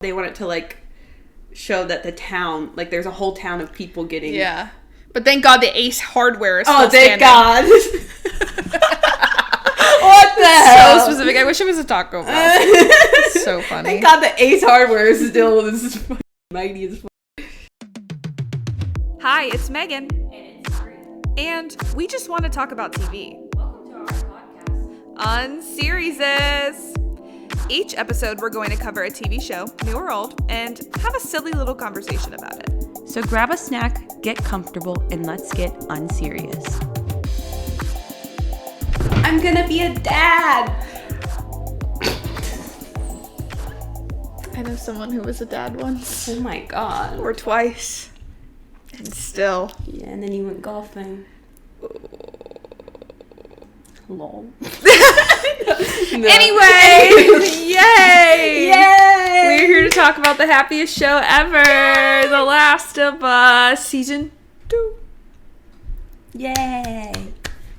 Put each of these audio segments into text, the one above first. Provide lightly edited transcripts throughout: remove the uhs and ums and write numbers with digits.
They want it to, like, show that the town, like, there's a whole town of people getting... Yeah. But thank God the Ace hardware is still thank standing. God. What the hell? So specific. I wish it was a Taco Bell. So funny. Thank God the Ace hardware is still this fucking mighty as fuck. Hi, it's Megan. And it's Ari. And we just want to talk about TV. Welcome to our podcast. Unseriesos. Each episode, we're going to cover a TV show, new or old, and have a silly little conversation about it. So grab a snack, get comfortable, and let's get unserious. I'm gonna be a dad. I know someone who was a dad once. Oh my God. Or twice. And still. Yeah, and then you went golfing. Lol. No. Anyway, yay! Yay! We're here to talk about the happiest show ever, The Last of Us, season 2. Yay!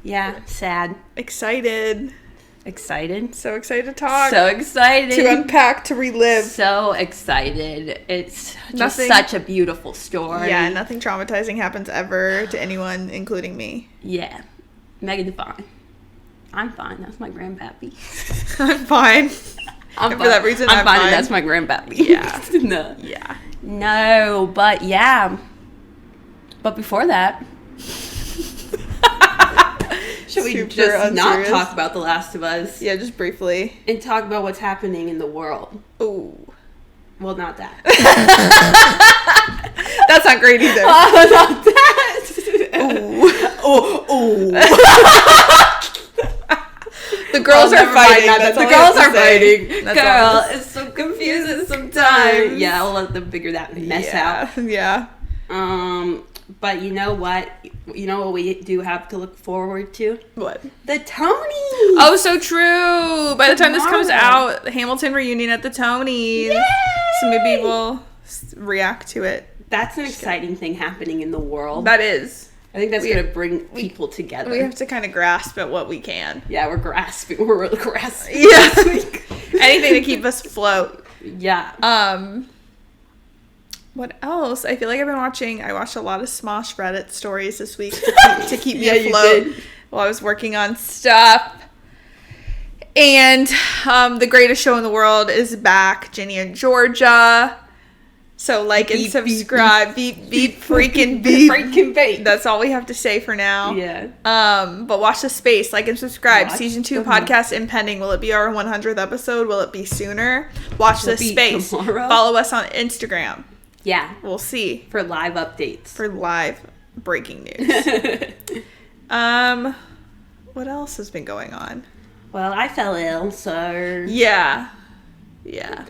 Yeah, sad. Excited. Excited. So excited to talk. So excited. To unpack, to relive. So excited. It's just Nothing- such a beautiful story. Yeah, nothing traumatizing happens ever to anyone, including me. Yeah. Megan's fine. I'm fine. That's my grandpappy. I'm fine. I'm And for that reason, I'm fine. fine. And that's my grandpappy. Yeah. No. Yeah. No, but yeah. But before that, should we Super just not unserious. talk about The Last of Us Yeah, just briefly. and talk about what's happening in the world? Ooh. Well, not that. That's not great either. Not that. Ooh. Oh. The girls are fighting. That's The all I girls have are to say. fighting. That's all Girl, I have it's so confusing sometimes. Yeah, I'll let them figure that to mess say. out. Yeah. But you know what? You know what we do have to look forward to? What? The Tonys. Oh, so true. By the time this comes Tomorrow. out, the Hamilton reunion at the Tonys. Yay! So maybe we'll react to it. That's an exciting thing happening in the world. That is. I think that's we- going to bring people together. We have to kind of grasp at what we can. Yeah, we're grasping. We're really grasping. Yeah. this week. Anything to keep us afloat. Yeah. What else? I feel like I watched a lot of Smosh Reddit stories this week to keep me Yeah, you afloat did. while I was working on stuff. And the greatest show in the world is back, Ginny and Georgia. So like and Beep, beep, subscribe. Beep, beep, freaking beep. Freaking beep. That's all we have to say for now. Yeah. But watch the space, like and subscribe. Watch Season 2 the- podcast impending. Will it be our 100th episode? Will it be sooner? Watch Will the it be space. tomorrow? Follow us on Instagram. Yeah. We'll see For live updates. for live breaking news. What else has been going on? Well, I fell ill, so Yeah.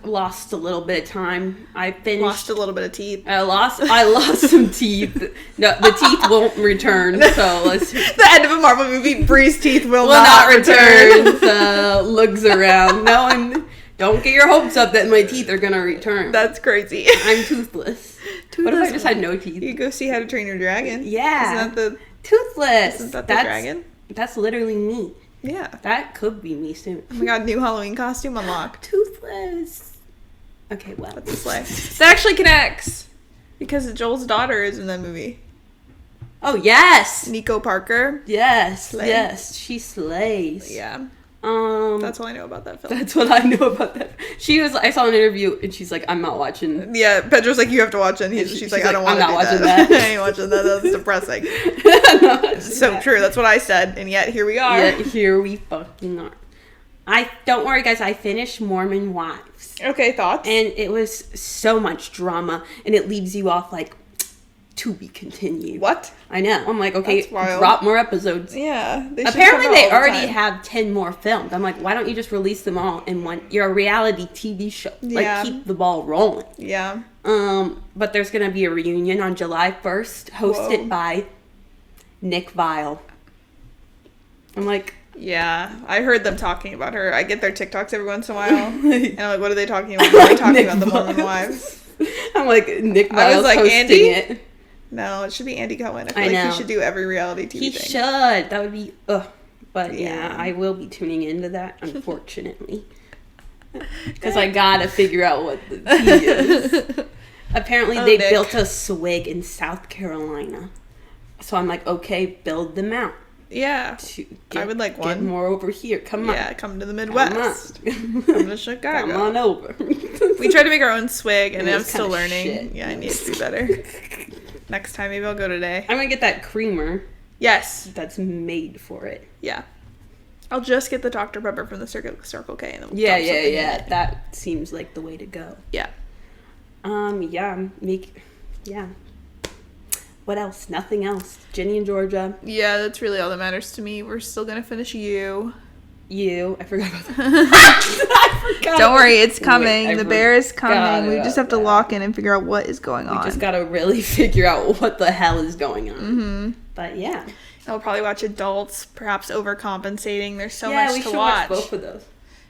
lost a little bit of time. I finished. Lost a little bit of teeth. I lost some teeth. No, the teeth won't return. So let's The end of a Marvel movie, Bree's teeth will will not return. return. So looks around. No one. Don't get your hopes up that my teeth are gonna return. That's crazy. I'm toothless. What if I just had no teeth? You go see How to Train Your Dragon. Yeah. Isn't that Toothless. the that's dragon? That's literally me. Yeah. That could be me soon. Oh my god, new Halloween costume unlocked. Toothless. Okay, well. That's a slay. That actually connects. Because Joel's daughter is in that movie. Oh yes. Nico Parker. Yes. Slay. Yes. She slays. Yeah. That's That's all I know about that film. that's what I know about that. I saw an interview and she's like, I'm not watching. Yeah, Pedro's like, you have to watch it. And She's she's like, I don't like, want to I'm do not watching that. that. I ain't watching that. That's depressing. So true. That's what I said. And yet, here we are. Yeah, here we fucking are. Don't worry guys, I finished Mormon Wives. Okay, thoughts? And it was so much drama and it leaves you off like, to be continued. What? I know. I'm like, okay, That's wild. drop more episodes. Yeah. They should Apparently come out they all the already time. have 10 more filmed. I'm like, why don't you just release them all in one? You're a reality TV show. Yeah. Like, keep the ball rolling. Yeah. But there's going to be a reunion on July 1st, hosted Whoa. by Nick Vile. I'm like, Yeah. I heard them talking about her. I get their TikToks every once in a while. And I'm like, what are they talking about? They're talking Nick about the Mormon Vile. wives. I'm like, Nick I Vile's was like, hosting Andy? it. No, it should be Andy Cohen. I feel I like know. he should do every reality TV He thing. should. That would be, ugh. But yeah, Yeah. I will be tuning into that, unfortunately. Because I gotta figure out what the tea is. Apparently, they built a swig in South Carolina. So I'm like, okay, build them out. Yeah. I would like one. Get more over here. Come on. Yeah, come to the Midwest. Come to Chicago. Come on over. We tried to make our own swig, and I'm still learning. Shit. Yeah, I need to do better. Next time, maybe I'll go today. I'm gonna get that creamer. Yes. That's made for it. Yeah. I'll just get the Dr. Pepper from the Circle K, and then we'll Yeah. That seems like the way to go. Yeah. Yeah. What else? Nothing else. Ginny and Georgia. Yeah, that's really all that matters to me. We're still gonna finish You. I forgot about that. Don't worry, it's coming. The bear is coming. We just have to lock in and figure out what is going on. We just gotta really figure out what the hell is going on. Mm-hmm. But yeah. I'll probably watch Adults, perhaps overcompensating. There's so much to watch. Yeah, we should watch both of those.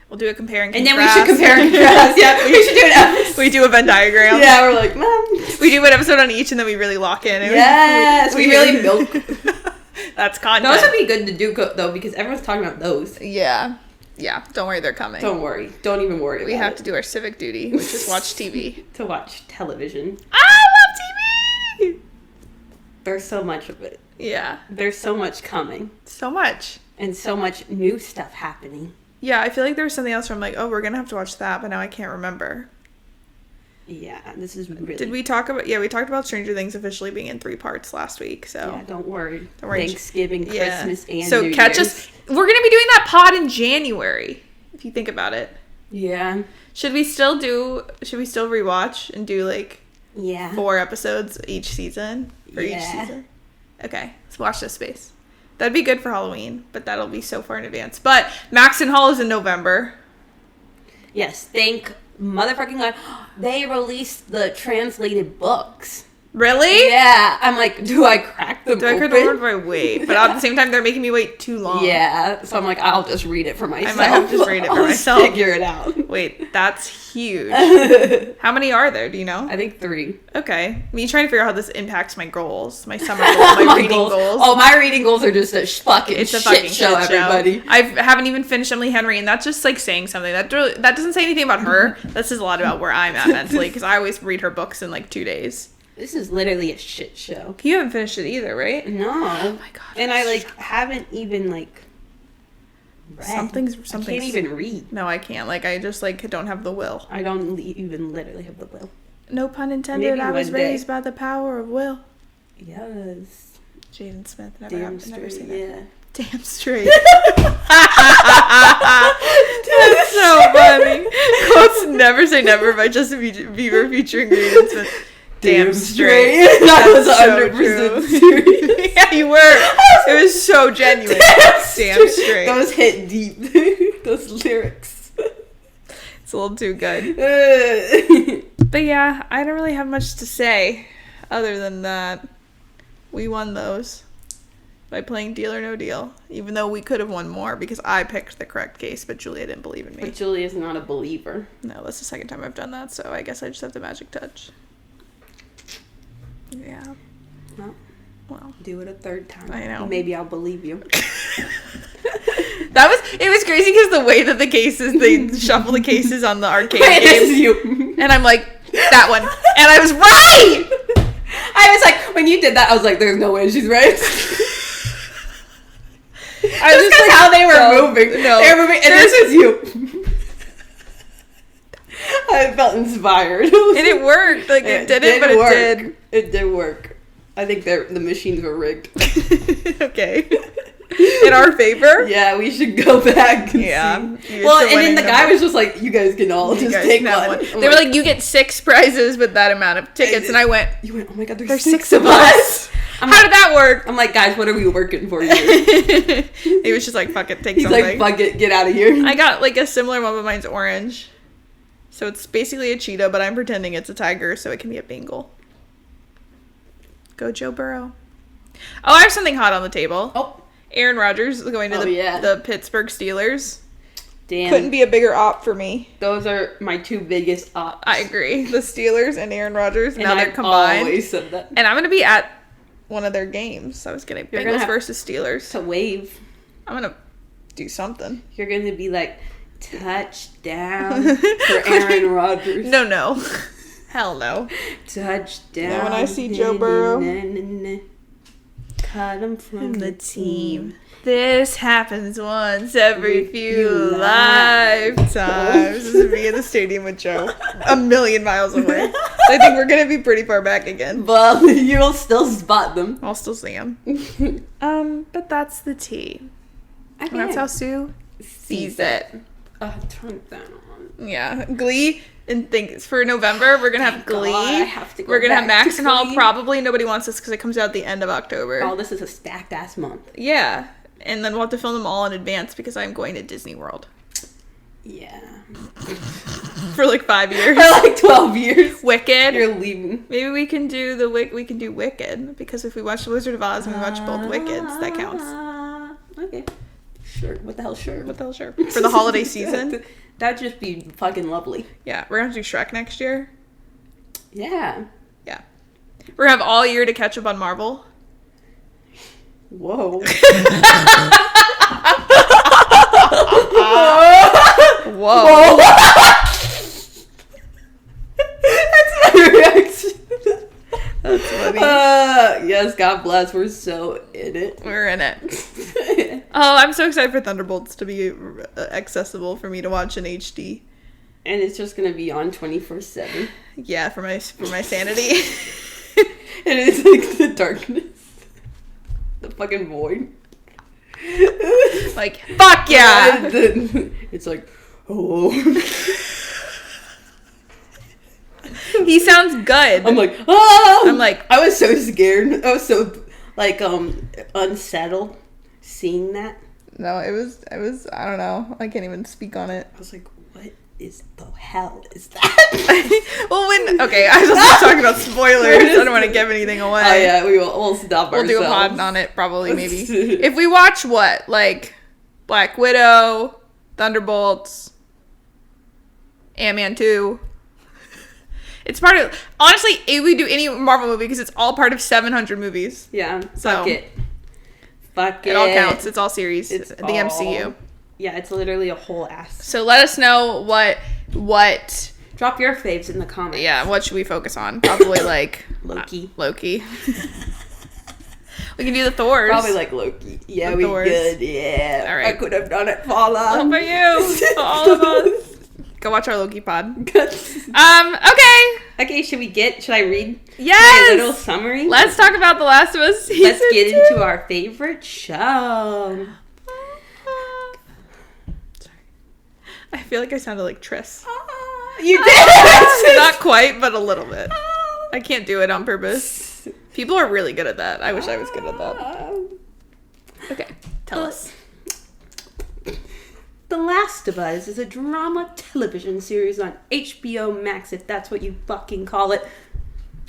We'll do a compare and contrast. And then we should compare and contrast. Yeah, we should do an episode. We do a Venn diagram. Yeah, we're like, Mom. We do an episode on each, and then we really lock in. And yes, we really milk. That's content. Those would be good to do, though, because everyone's talking about those. Yeah. Yeah, don't worry, they're coming. Don't worry. Don't even worry We have to do our civic duty, which is watch TV. To watch television. I love TV! There's so much of it. Yeah. There's so much coming. So much. And so much new stuff happening. Yeah, I feel like there was something else where I'm like, oh, we're going to have to watch that, but now I can't remember. Yeah, this is really... Did we talk about... Yeah, we talked about Stranger Things officially being in 3 parts last week, so... Yeah, don't worry. Thanksgiving, Christmas, and so New catch Year's. us... We're going to be doing that pod in January, if you think about it. Yeah. Should we still rewatch and do, like... Yeah. 4 episodes each season? For each season? Okay, let's watch this space. That'd be good for Halloween, but that'll be so far in advance. But Max and Hall is in November. Yes, thank motherfucking God. They released the translated books. Really? Yeah. I'm like, do I crack them open? Or do I wait? But at the same time, they're making me wait too long. Yeah. So I'm like, I'll just read it for myself. I might have to just read it for myself. Figure it out. Wait, that's huge. How many are there? Do you know? I think 3. Okay. Me trying to figure out how this impacts my goals, my summer goals, my reading goals. Oh, my reading goals are just a fucking it's a shit fucking show, shit everybody. I haven't even finished Emily Henry, and that's just like saying something. That doesn't say anything about her. That says a lot about where I'm at mentally, because I always read her books in like 2 days. This is literally a shit show. You haven't finished it either, right? No. Oh my god. And I like haven't even like read. Something's I can't even read. No, I can't. Like I just like don't have the will. I don't even literally have the will. No pun intended. Maybe I was one day. by the power of will. Yes. Jaden Smith. Never seen that. Yeah. Damn straight. That's so funny. Quotes Never Say Never by Justin Bieber featuring Jaden Smith. Damn straight. That was so 100% serious. Yeah, you were. It was so genuine. Damn straight. Those hit deep. Those lyrics. It's a little too good. But yeah, I don't really have much to say other than that. We won those by playing Deal or No Deal, even though we could have won more because I picked the correct case, but Julia didn't believe in me. But Julia's not a believer. No, that's the second time I've done that, so I guess I just have the magic touch. Yeah. Well, do it a third time. I know. Maybe I'll believe you. It was crazy because the way that the cases, they shuffle the cases on the arcade Wait, game. this is you. And I'm like, that one. And I was right! I was like, when you did that, I was like, there's no way she's right. I was just like, how they were moving. No. They were moving, and this is you. I felt inspired. And it worked. Like, it didn't, but it did. It did work. I think the machines were rigged. Okay. In our favor? Yeah, we should go back and see. Well, and then the guy was just like, you guys can all just take one. They were like, you get 6 prizes with that amount of tickets. And I went, oh my god, there's 6 of us. How did that work? I'm like, guys, what are we working for here? He was just like, fuck it, take He's something. He's like, fuck it, get out of here. I got like a similar one, but mine's orange. So it's basically a cheetah, but I'm pretending it's a tiger, so it can be a Bengal. Go Joe Burrow. Oh, I have something hot on the table. Oh. Aaron Rodgers is going to the Pittsburgh Steelers. Damn. Couldn't be a bigger op for me. Those are my 2 biggest ops. I agree. The Steelers and Aaron Rodgers. Now they're combined. I always said that. And I'm going to be at one of their games. I was getting Bengals versus Steelers. To wave. I'm going to do something. You're going to be like, Touchdown for Aaron Rodgers. No. Hell no. Touchdown. And when I see Joe Burrow. Cut him from the team. This happens once every few lifetimes. This would be in the stadium with Joe. 1,000,000 miles away. I think we're going to be pretty far back again. But you'll still spot them. I'll still see them. But that's the tea. And that's how Sue sees it. Turn that on. Yeah. Glee. And for November, we're going to have Glee. God, I have to go we're going to have Max and Hall. Glee. Probably nobody wants this because it comes out at the end of October. Oh, this is a stacked ass month. Yeah. And then we'll have to film them all in advance because I'm going to Disney World. Yeah. For like 5 years. For like 12 years. Wicked. You're leaving. Maybe we can do Wicked because if we watch The Wizard of Oz and we watch both Wickeds, that counts. Okay. Sure. What the hell, sure? For the holiday season. That'd just be fucking lovely. Yeah. We're going to do Shrek next year. Yeah. Yeah. We're going to have all year to catch up on Marvel. Whoa. Whoa. That's my reaction. That's funny. Yes, God bless. We're so in it. We're in it. Oh, I'm so excited for Thunderbolts to be accessible for me to watch in HD. And it's just gonna be on 24/7. Yeah, for my sanity. And it's like the darkness. The fucking void. Like, fuck yeah! It's like, oh. He sounds good. I'm like, oh! I'm like, I was so scared. I was so, like, unsettled seeing that. No, it was, I don't know. I can't even speak on it. I was like, what is the hell is that? Well, okay, I was just talking about spoilers. I don't want to give anything away. Oh, yeah, we'll stop We'll ourselves. do a pod on it, probably, maybe. If we watch what? Like, Black Widow, Thunderbolts, Ant-Man 2. It's part of... Honestly, if we do any Marvel movie, because it's all part of 700 movies. Yeah, So, fuck it. Fuck it. It all counts. It's all series. It's the all... MCU. Yeah, it's literally a whole ass. So let us know what... Drop your faves in the comments. Yeah, what should we focus on? Probably like... Loki. Loki. We can do the Thors. Probably like Loki. Yeah, we Thors. good. Yeah. All right. I could have done it, Paula. All for you. For all of us. Go watch our Loki pod. Okay. Okay. Should I read Yes. my little summary? Let's talk about The Last of Us season Let's get 2. into our favorite show. Sorry. I feel like I sounded like Triss. You did. Not quite, but a little bit. I can't do it on purpose. People are really good at that. I wish I was good at that. Okay, tell us. The Last of Us is a drama television series on HBO Max, if that's what you fucking call it.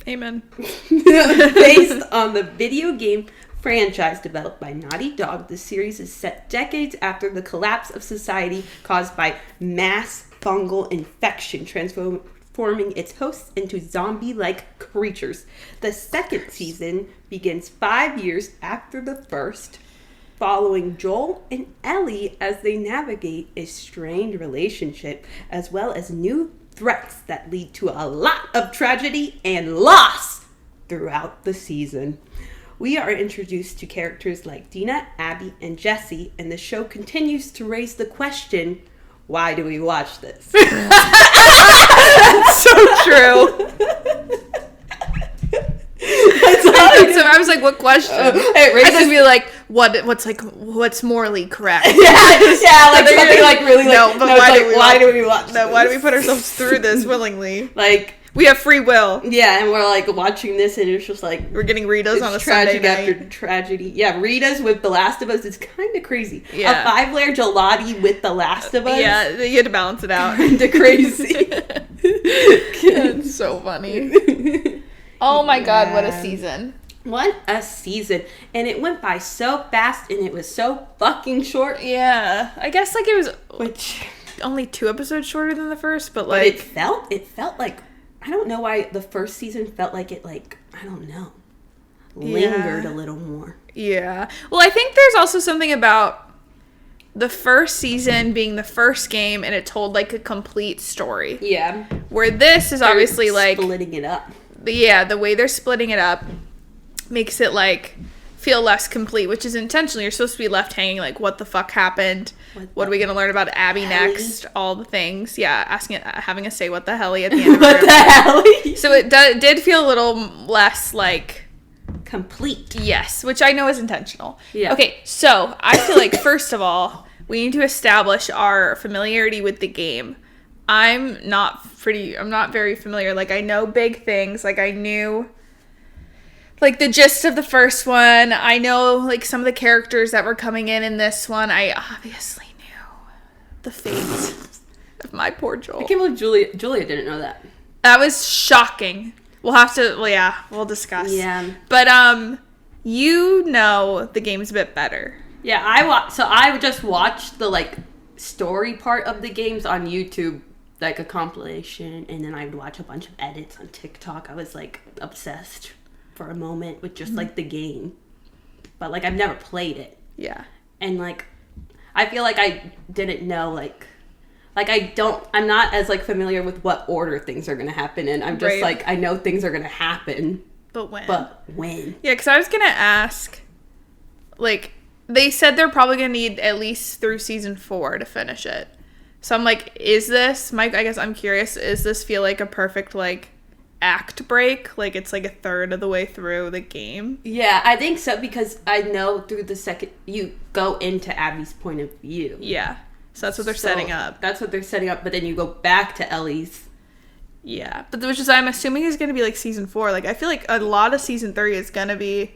Amen. Based on the video game franchise developed by Naughty Dog, the series is set decades after the collapse of society caused by mass fungal infection, transforming its hosts into zombie-like creatures. The second season begins 5 years after the first, following Joel and Ellie as they navigate a strained relationship, as well as new threats that lead to a lot of tragedy and loss throughout the season. We are introduced to characters like Dina, Abby, and Jesse, and the show continues to raise the question, why do we watch this? That's so true. I was like, what question? I'd just be like, what's morally correct? Yeah, like something like really like, no, but why do we watch this? Why do we put ourselves through this willingly? Like, we have free will. Yeah, and we're like watching this and it's just like, we're getting Ritas on a Sunday night. After tragedy. Yeah, Ritas with The Last of Us is kind of crazy. Yeah. A 5-layer gelati with The Last of Us. Yeah, you had to balance it out. Kinda crazy. It's so funny. Oh my god, what a season. What a season. And it went by so fast and it was so fucking short. Yeah. I guess like it was Which only 2 episodes shorter than the first, but it felt like, I don't know why the first season felt like it, like, I don't know, lingered a little more. Yeah. Well, I think there's also something about the first season being the first game and it told like a complete story. Yeah. Where this is obviously like splitting it up. Yeah, the way they're splitting it up makes it like feel less complete, which is intentional. You're supposed to be left hanging like, what the fuck happened? What are we gonna learn about Abby next? All the things. Yeah, having us say what the helly at the end of what the helly? So it did feel a little less like complete. Yes, which I know is intentional. Yeah. Okay, so I feel like first of all, we need to establish our familiarity with the game. I'm not very familiar. Like, I know big things. Like, I knew like the gist of the first one. I know like some of the characters that were coming in this one. I obviously knew the fate of my poor Joel. I can't believe Julia didn't know that. That was shocking. We'll discuss. Yeah. But you know the game's a bit better. Yeah, I just watched the like story part of the games on YouTube, like a compilation, and then I would watch a bunch of edits on TikTok. I was like obsessed for a moment with just like the game, but like I've never played it. Yeah. And like I feel like I didn't know like I'm not as like familiar with what order things are gonna happen in. I'm just like, I know things are gonna happen, but when? Yeah, because I was gonna ask, like, they said they're probably gonna need at least through season 4 to finish it. So I'm like, is this, Mike, I guess I'm curious, is this feel like a perfect like act break? Like it's like a third of the way through the game? Yeah, I think so, because I know through the second you go into Abby's point of view. Yeah. So that's what they're setting up. That's what they're setting up, but then you go back to Ellie's. Yeah. But which is, I'm assuming, is going to be like season 4. Like, I feel like a lot of season 3 is going to be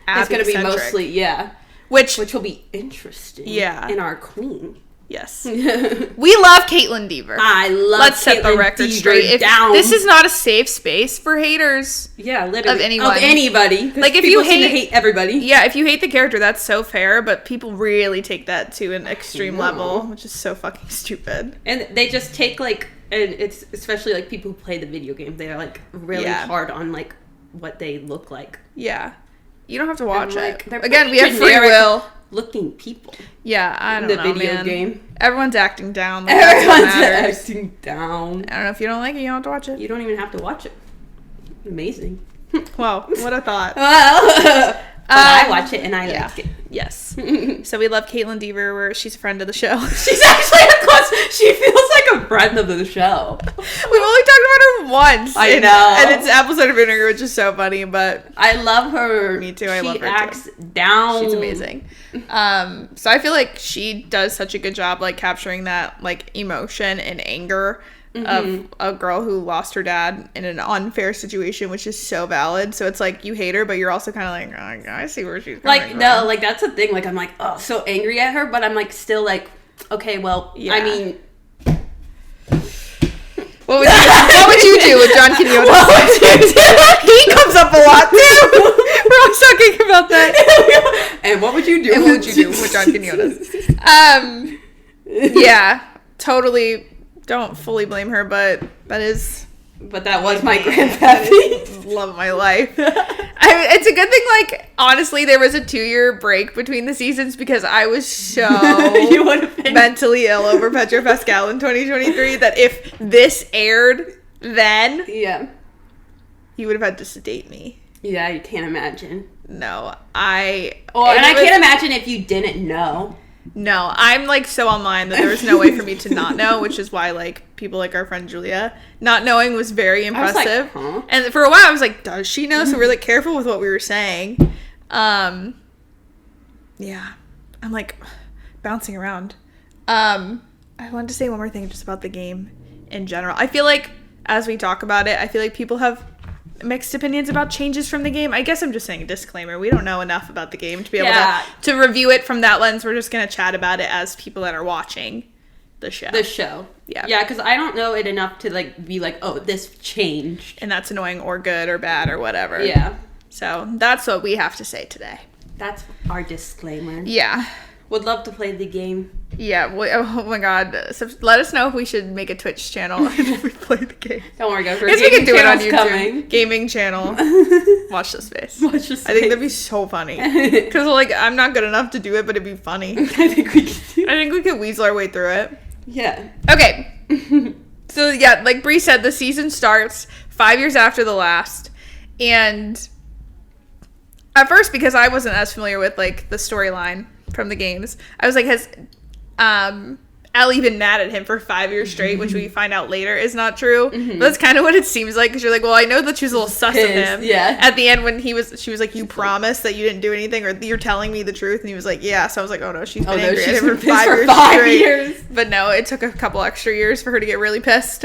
Abby-centric. It's going to be mostly, yeah. Which will be interesting. Yeah. In our queen. Yes. We love Caitlin Dever. I love Let's set the record straight. This is not a safe space for haters. Yeah, literally. Of anyone. Of anybody. Like, if you hate everybody. Yeah, if you hate the character, that's so fair, but people really take that to an extreme level, which is so fucking stupid. And they just take, like, and it's especially, like, people who play the video game, they're, like, really hard on, like, what they look like. Yeah. You don't have to watch it. Like, again, we have free will. Looking people. Yeah, I don't know, the video man. game. Everyone's acting down. Like, everyone's acting down. I don't know, if you don't like it, you don't have to watch it. You don't even have to watch it. Amazing. Wow, what a thought. Well, I watch it and I like it. Yes. So we love Caitlin Dever, where she's a friend of the show. She's actually a close. She feels like a friend of the show. We've only talked about her once. I know. And it's an episode of Vinegar, which is so funny, but I love her. Me too. I love her. She acts down. She's amazing. So I feel like she does such a good job, like, capturing that, like, emotion and anger of a girl who lost her dad in an unfair situation, which is so valid. So it's like, you hate her, but you're also kind of like, oh, I see where she's coming from. No, like, that's the thing. Like, I'm like, oh, so angry at her, but I'm like, still like, okay, well, yeah. I mean, what would you do with John Quinones? What would you do? He comes up a lot too. We're always talking about that. And what would you do? And what would you do with John Quinones? Yeah, totally. Don't fully blame her, but that was my grandpappy. Love of my life. It's a good thing, like, honestly, there was a 2-year break between the seasons because I was so mentally ill over Pedro Pascal in 2023 that if this aired then, he would have had to sedate me. Yeah, you can't imagine. No, I can't imagine if you didn't know. No, I'm, like, so online that there was no way for me to not know, which is why, like, people like our friend Julia, not knowing was very impressive. I was like, huh? And for a while, I was like, does she know? So we're, like, careful with what we were saying. Yeah. I'm, like, bouncing around. I wanted to say one more thing just about the game in general. I feel like, as we talk about it, I feel like people have mixed opinions about changes from the game. I guess I'm just saying a disclaimer. We don't know enough about the game to be able to review it from that lens. We're just going to chat about it as people that are watching the show. Yeah. Yeah, because I don't know it enough to, like, be like, oh, this changed. And that's annoying or good or bad or whatever. Yeah. So that's what we have to say today. That's our disclaimer. Yeah. Would love to play the game. Yeah, oh my god. So let us know if we should make a Twitch channel if we play the game. Don't worry, guys. We can do it on YouTube. Coming. Gaming channel. Watch this face. Watch this I think that'd be so funny. Because, like, I'm not good enough to do it, but it'd be funny. I think we can I think we could weasel our way through it. Yeah. Okay. So, yeah, like Bree said, the season starts 5 years after the last. And at first, because I wasn't as familiar with, like, the storyline from the games, I was like, has Ellie been mad at him for 5 years straight, which we find out later is not true. But that's kind of what it seems like, because you're like, well, I know that she was a little sus of him. Yeah. At the end when she was like, you promised that you didn't do anything, or you're telling me the truth, and he was like, yeah. So I was like, oh no, she's been angry at him for 5 years straight. But no, it took a couple extra years for her to get really pissed.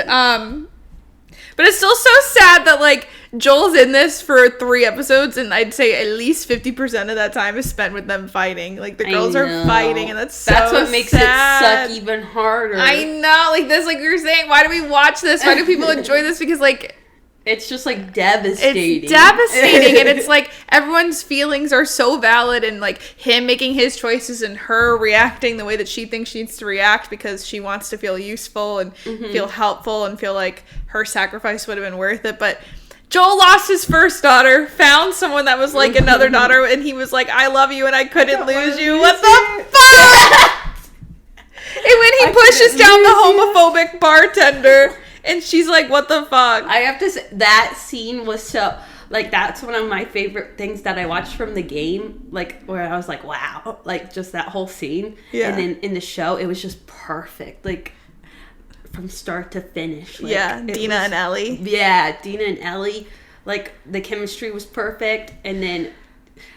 But it's still so sad that, like, Joel's in this for 3 episodes, and I'd say at least 50% of that time is spent with them fighting. Like, the girls are fighting, and that's what makes it suck even harder. I know, like, this, like we were saying, why do we watch this? Why do people enjoy this? Because, like, it's just, like, devastating. It's devastating, and it's, like, everyone's feelings are so valid, and, like, him making his choices and her reacting the way that she thinks she needs to react because she wants to feel useful and feel helpful and feel like her sacrifice would have been worth it. But Joel lost his first daughter, found someone that was like another daughter, and he was like, I love you and I couldn't lose you. What the fuck? And when he pushes down the homophobic bartender, and she's like, what the fuck? I have to say, that scene was so, like, that's one of my favorite things that I watched from the game, like, where I was like, wow, like, just that whole scene. Yeah. And then in the show, it was just perfect, like, from start to finish. Like, yeah, Dina and Ellie. Yeah, Dina and Ellie, like, the chemistry was perfect, and then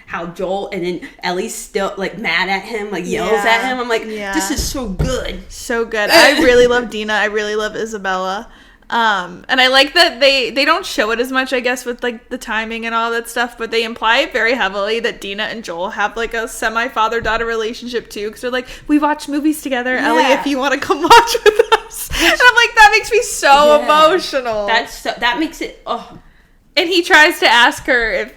how Joel and then Ellie's still, like, mad at him, like, yells at him. I'm like, this is so good. So good. I really love Dina. I really love Isabella. And I like that they don't show it as much, I guess, with, like, the timing and all that stuff, but they imply it very heavily that Dina and Joel have, like, a semi-father-daughter relationship, too, because they're like, we watch movies together, Ellie, if you want to come watch with us. And I'm like, that makes me so emotional. That makes it, And he tries to ask her if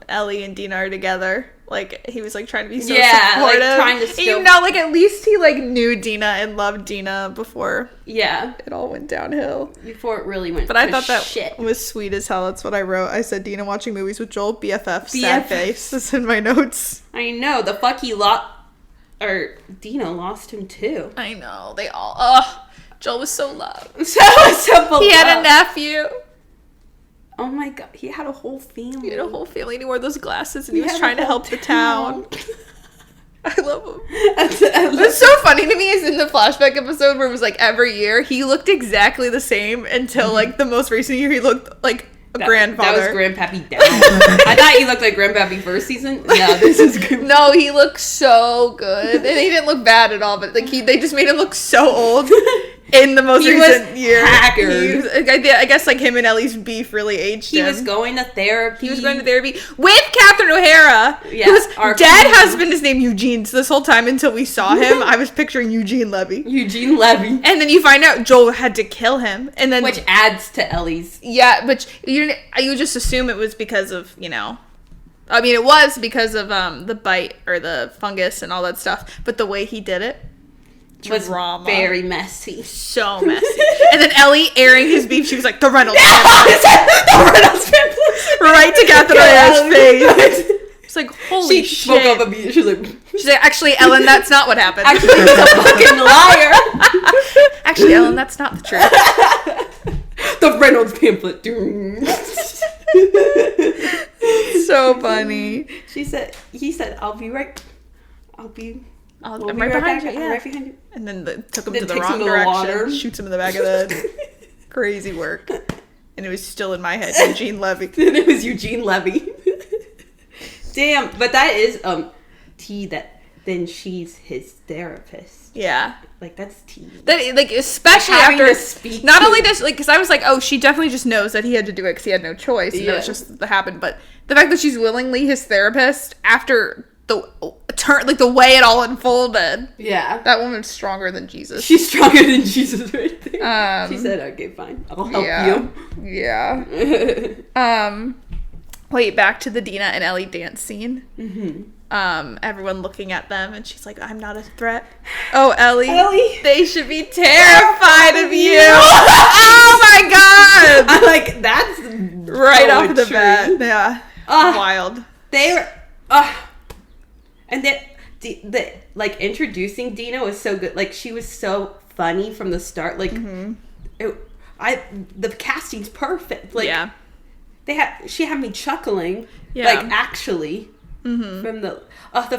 Ellie and Dina are together. Like, he was, like, trying to be so supportive. Like, trying to still... You know, like, at least he, like, knew Dina and loved Dina before it all went downhill. Before it really went But I thought that was sweet as hell. That's what I wrote. I said, Dina watching movies with Joel, BFF, sad face. That's in my notes. I know. The fuck Dina lost him, too. I know. They all... Joel was so loved. So beloved. He had a nephew. Oh my god, he had a whole family. He had a whole family, and he wore those glasses, and he was trying to help the town. I love him. What's so funny to me is in the flashback episode where it was like every year, he looked exactly the same until like the most recent year he looked like a grandfather. That was Grandpappy down. I thought he looked like Grandpappy first season. Yeah, this is good. No, he looked so good. And he didn't look bad at all, but like they just made him look so old. In the most recent year. I guess like him and Ellie's beef really aged him. He was going to therapy. With Catherine O'Hara, whose dead husband is named Eugene. So this whole time until we saw him, I was picturing Eugene Levy. And then you find out Joel had to kill him. And then which adds to Ellie's. Yeah, but you just assume it was because of, you know. I mean, it was because of the bite or the fungus and all that stuff. But the way he did it. Was drama. Very messy. So messy. And then Ellie airing his beef, she was like, the Reynolds family. The Reynolds family. Right to Catherine O'Hara's face. It's like, holy shit. She spoke up immediately. She's like, actually, Ellen, that's not what happened. Actually, he's a fucking liar. Actually, Ellen, that's not the truth. The Reynolds pamphlet. So funny. He said, I'm right behind you. And then took him to the wrong direction. Shoots him in the back of the head. Crazy work. And it was still in my head. Eugene Levy. It was Eugene Levy. Damn, but that is T that then she's his therapist. Yeah. Like that's T. That like especially like, after not only does like because I was like, oh, she definitely just knows that he had to do it because he had no choice. And that was just that happened. But the fact that she's willingly his therapist after the way it all unfolded. Yeah. That woman's stronger than Jesus. She's stronger than Jesus right there. She said, okay, fine. I'll help you. Yeah. Wait, back to the Dina and Ellie dance scene. Mm-hmm. everyone looking at them, and she's like, I'm not a threat. Oh, Ellie. They should be terrified of you. Oh my god. I'm like, that's right off the bat. Yeah. Wild. They were, and then the like introducing Dina was so good. Like, she was so funny from the start. Like, the casting's perfect. Like, yeah. She had me chuckling. Yeah. Like, actually. From the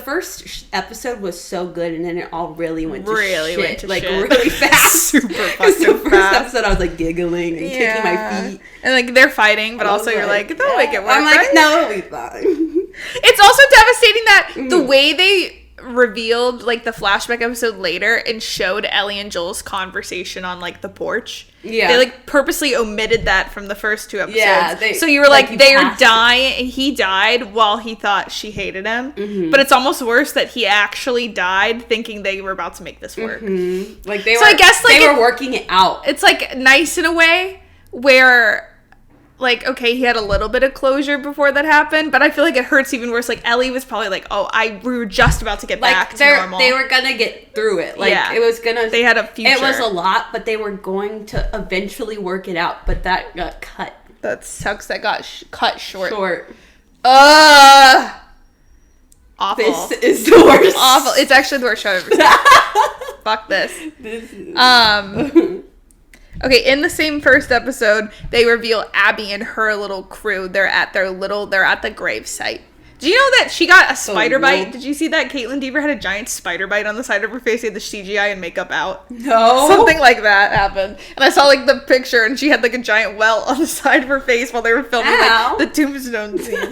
first episode was so good, and then it all really went to shit. Really fast. Super fucking fast. The first episode, I was like giggling and kicking my feet, and like they're fighting, but also you're like, they'll make it work. I'm like, right? no, it'll be fine. It's also devastating that the way they revealed like the flashback episode later and showed Ellie and Joel's conversation on like the porch. Yeah, they like purposely omitted that from the first 2 episodes. Yeah, so you were like they're dying. He died while he thought she hated him, but it's almost worse that he actually died thinking they were about to make this work. Like they were. So I guess like they were working it out. It's like nice in a way where. Like, okay, he had a little bit of closure before that happened, but I feel like it hurts even worse. Like, Ellie was probably like, we were just about to get back to normal. They were gonna get through it. Like, it was gonna... They had a future. It was a lot, but they were going to eventually work it out, but that got cut. That sucks. That got cut short. Awful. This is the worst. Awful. It's actually the worst show I've ever seen. Fuck this. Okay, in the same first episode, they reveal Abby and her little crew. They're at the grave site. Do you know that she got a spider bite? Did you see that Caitlin Deaver had a giant spider bite on the side of her face? She had the CGI and makeup out. No. Something like that happened. And I saw like the picture, and she had like a giant welt on the side of her face while they were filming like the tombstone scene.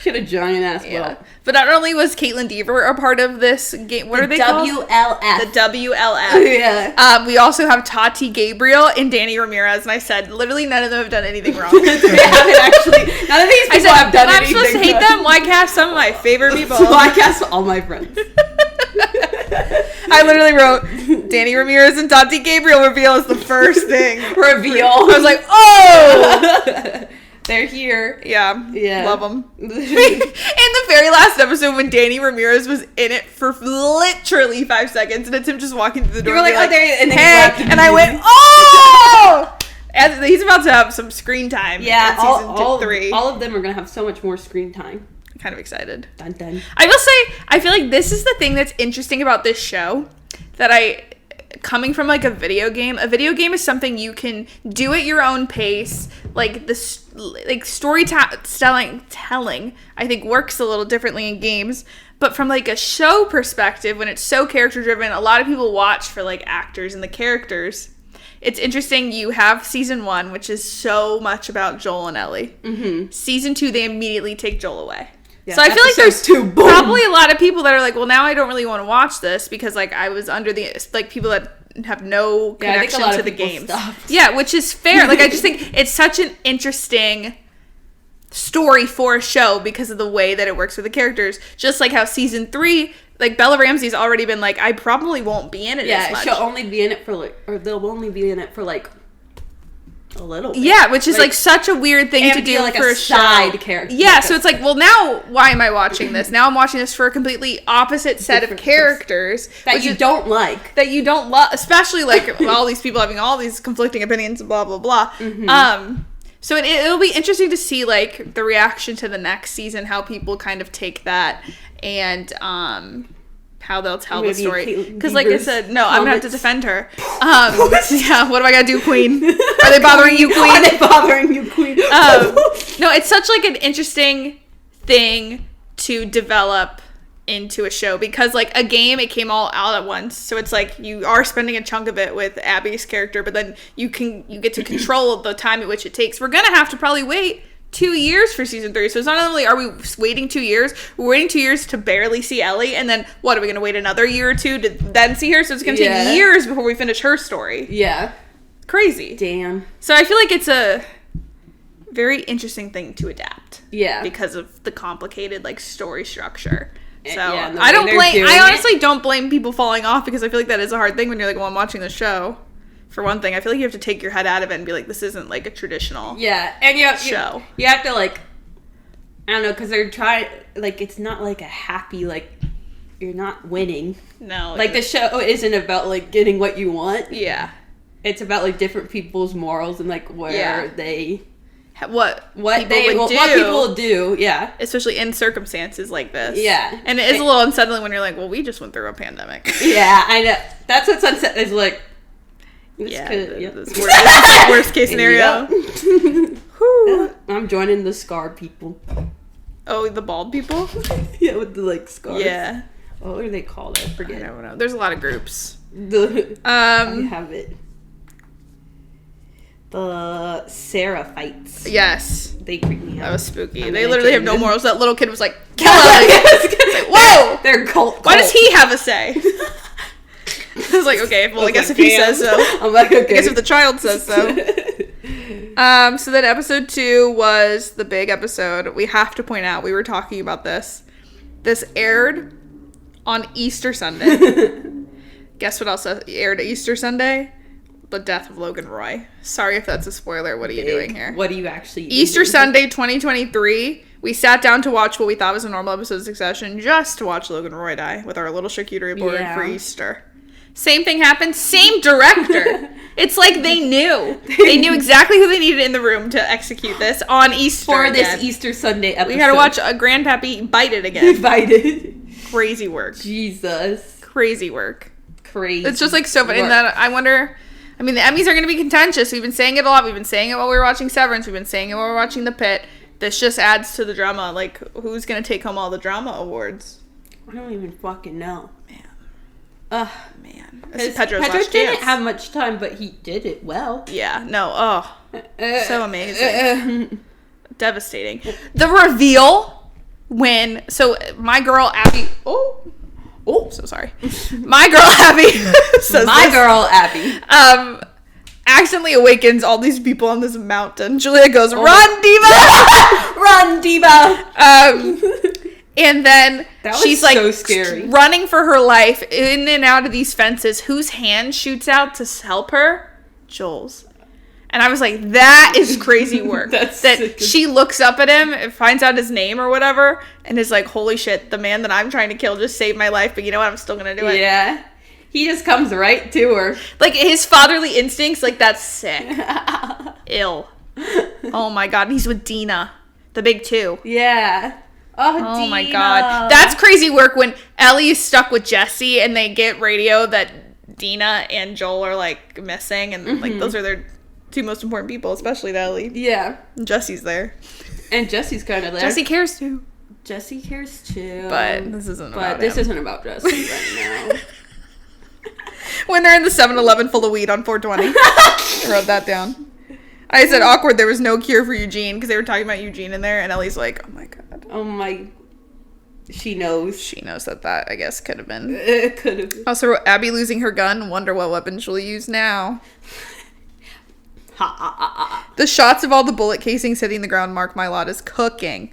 She had a giant ass welt. But not only was Caitlin Deaver a part of this game, what are they called? WLF. The WLF. Yeah. We also have Tati Gabriel and Danny Ramirez, and I said, literally none of them have done anything wrong. They haven't actually. None of these people have done anything. I'm supposed to hate them? Why cast some of my favorite people? Why cast all my friends? I literally wrote, Danny Ramirez and Tati Gabriel reveal is the first thing. Reveal. I was like, oh! They're here. Yeah. Love them. In the very last episode when Danny Ramirez was in it for literally 5 seconds, and it's him just walking through the door. You were like, oh, there, and then hey! And I went, oh! And he's about to have some screen time. Yeah, in season 3. All of them are going to have so much more screen time. I'm kind of excited. Dun, dun. I will say, I feel like this is the thing that's interesting about this show that coming from like a video game is something you can do at your own pace. Like this, like storytelling, I think works a little differently in games. But from like a show perspective, when it's so character driven, a lot of people watch for like actors and the characters. It's interesting. You have season 1, which is so much about Joel and Ellie. Mm-hmm. Season 2, they immediately take Joel away. Yeah, so I feel like there's probably a lot of people that are like, well, now I don't really want to watch this because like I was under the like people that have no connection to the games. Yeah, which is fair. Like I just think it's such an interesting story for a show because of the way that it works with the characters. Just like how season 3, like Bella Ramsey's already been like, I probably won't be in it as much. Yeah, she'll only be in it for like, or they'll only be in it for like a little bit. Yeah, which is like such a weird thing to do like for a side character. Yeah, like so it's like, well, now why am I watching this? Now I'm watching this for a completely opposite set of characters that you don't like. That you don't love, especially like all these people having all these conflicting opinions, blah blah blah. Mm-hmm. So it'll be interesting to see like the reaction to the next season, how people kind of take that, and how they'll tell the story. Because like I said, no, I'm gonna have to defend her. Yeah, what do I gotta do, Queen? Are they bothering you, Queen? Are they bothering you, Queen? No, it's such like an interesting thing to develop into a show because like a game, it came all out at once, so it's like you are spending a chunk of it with Abby's character, but then you get to control the time at which it takes. We're gonna have to probably wait 2 years for season 3, so it's not only are we waiting 2 years, we're waiting 2 years to barely see Ellie, and then what, are we gonna wait another year or 2 to then see her? So it's gonna take years before we finish her story. Yeah, crazy. Damn. So I feel like it's a very interesting thing to adapt. Yeah, because of the complicated like story structure. So yeah, I honestly don't blame people falling off because I feel like that is a hard thing when you're like, well, I'm watching the show. For one thing, I feel like you have to take your head out of it and be like, this isn't like a traditional and you have show. You have to like I don't know, because they're trying, like, it's not like a happy, like, you're not winning. No. Like, the show isn't about, like, getting what you want. Yeah. It's about, like, different people's morals and, like, where they... What people will do, yeah. Especially in circumstances like this. Yeah. And it is a little unsettling when you're like, well, we just went through a pandemic. Yeah, I know. That's what Sunset is like. This worst case scenario. I'm joining the scar people. Oh, the bald people? Yeah, with the, like, scars. Yeah. What are they called? I forget. I don't know. There's a lot of groups. I have it. The Seraphites. Yes. They creep me out. That was spooky. They literally have no morals. That little kid was like, kill Ellie. Like, whoa! They're cult. Why does he have a say? I was like, okay, well, I guess if he says so. I'm like, okay. I guess if the child says so. So then episode 2 was the big episode. We have to point out, we were talking about this. This aired on Easter Sunday. Guess what else aired Easter Sunday? The death of Logan Roy. Sorry if that's a spoiler. What are you doing here? What are you actually doing? Easter Sunday 2023. We sat down to watch what we thought was a normal episode of Succession just to watch Logan Roy die with our little charcuterie board for Easter. Same thing happened. Same director. It's like they knew. They knew exactly who they needed in the room to execute this on Easter for again. this Easter Sunday episode. We had to watch a Grandpappy bite it again. Bite it. Crazy work. Jesus. Crazy work. Crazy. It's just like so funny that I wonder... I mean, the Emmys are going to be contentious. We've been saying it a lot. We've been saying it while we were watching Severance. We've been saying it while we were watching The Pit. This just adds to the drama. Like, who's going to take home all the drama awards? I don't even fucking know. Man. Pedro didn't have much time, but he did it well. Yeah. No. Oh. So amazing. Devastating. The reveal when... So, my girl, Abby... Oh, so sorry. My girl Abby says girl Abby accidentally awakens all these people on this mountain. Julia goes, "Run, Diva!" Run, Diva! And then she's like so scary, running for her life in and out of these fences. Whose hand shoots out to help her? Joel's. And I was like, that is crazy work. She looks up at him, finds out his name or whatever, and is like, holy shit, the man that I'm trying to kill just saved my life, but you know what? I'm still going to do it. Yeah. He just comes right to her. Like, his fatherly instincts, like, that's sick. Ill. Oh my god. And he's with Dina, the big two. Yeah. Oh, Dina. My god. That's crazy work when Ellie is stuck with Jesse and they get radio that Dina and Joel are, like, missing, and, like, those are their... two most important people, especially to Ellie. Yeah. And Jesse's there. And Jesse's kind of there. Jesse cares too. Jesse cares too. But this isn't about Jesse right now. When they're in the 7-Eleven full of weed on 420. I wrote that down. I said awkward, there was no cure for Eugene, because they were talking about Eugene in there, and Ellie's like, oh my god. Oh my... She knows. She knows that, I guess, could have been. It could have been. Also, Abby losing her gun, wonder what weapon she'll use now. The shots of all the bullet casings hitting the ground mark my lot as cooking.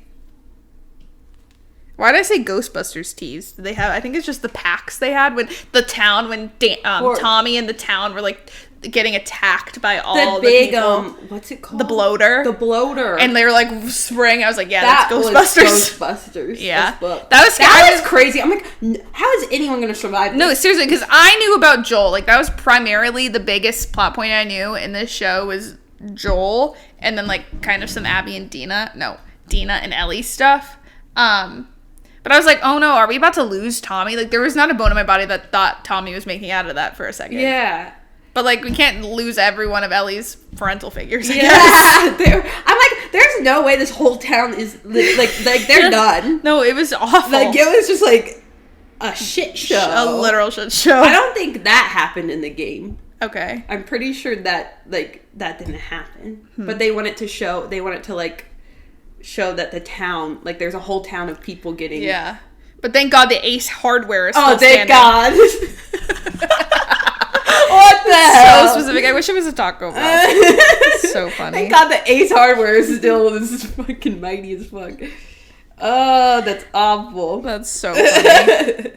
Why did I say Ghostbusters tease? Did they have? I think it's just the packs they had when Tommy and the town were like getting attacked by all the big people. What's it called? The bloater. The bloater. And they were like spraying. I was like, yeah, that's Ghostbusters. Ghostbusters. Yeah, that was crazy. I'm like, how is anyone gonna survive this? No, seriously, because I knew about Joel. Like, that was primarily the biggest plot point I knew in this show was Joel, and then like kind of some Abby and Dina and Ellie stuff. But I was like, oh no, are we about to lose Tommy? Like, there was not a bone in my body that thought Tommy was making out of that for a second. Yeah. But, like, we can't lose every one of Ellie's parental figures, I guess. I'm like, there's no way this whole town is, like they're done. No, it was awful. Like, it was just, like, a shit show. A literal shit show. I don't think that happened in the game. Okay. I'm pretty sure that, like, that didn't happen. But they wanted to show that the town, like, there's a whole town of people getting... Yeah. But thank God the Ace Hardware is still standing. Oh, thank God. What the hell? So specific. I wish it was a Taco Bell. So funny. Thank God the Ace Hardware is still this fucking mighty as fuck. Oh, that's awful. That's so funny.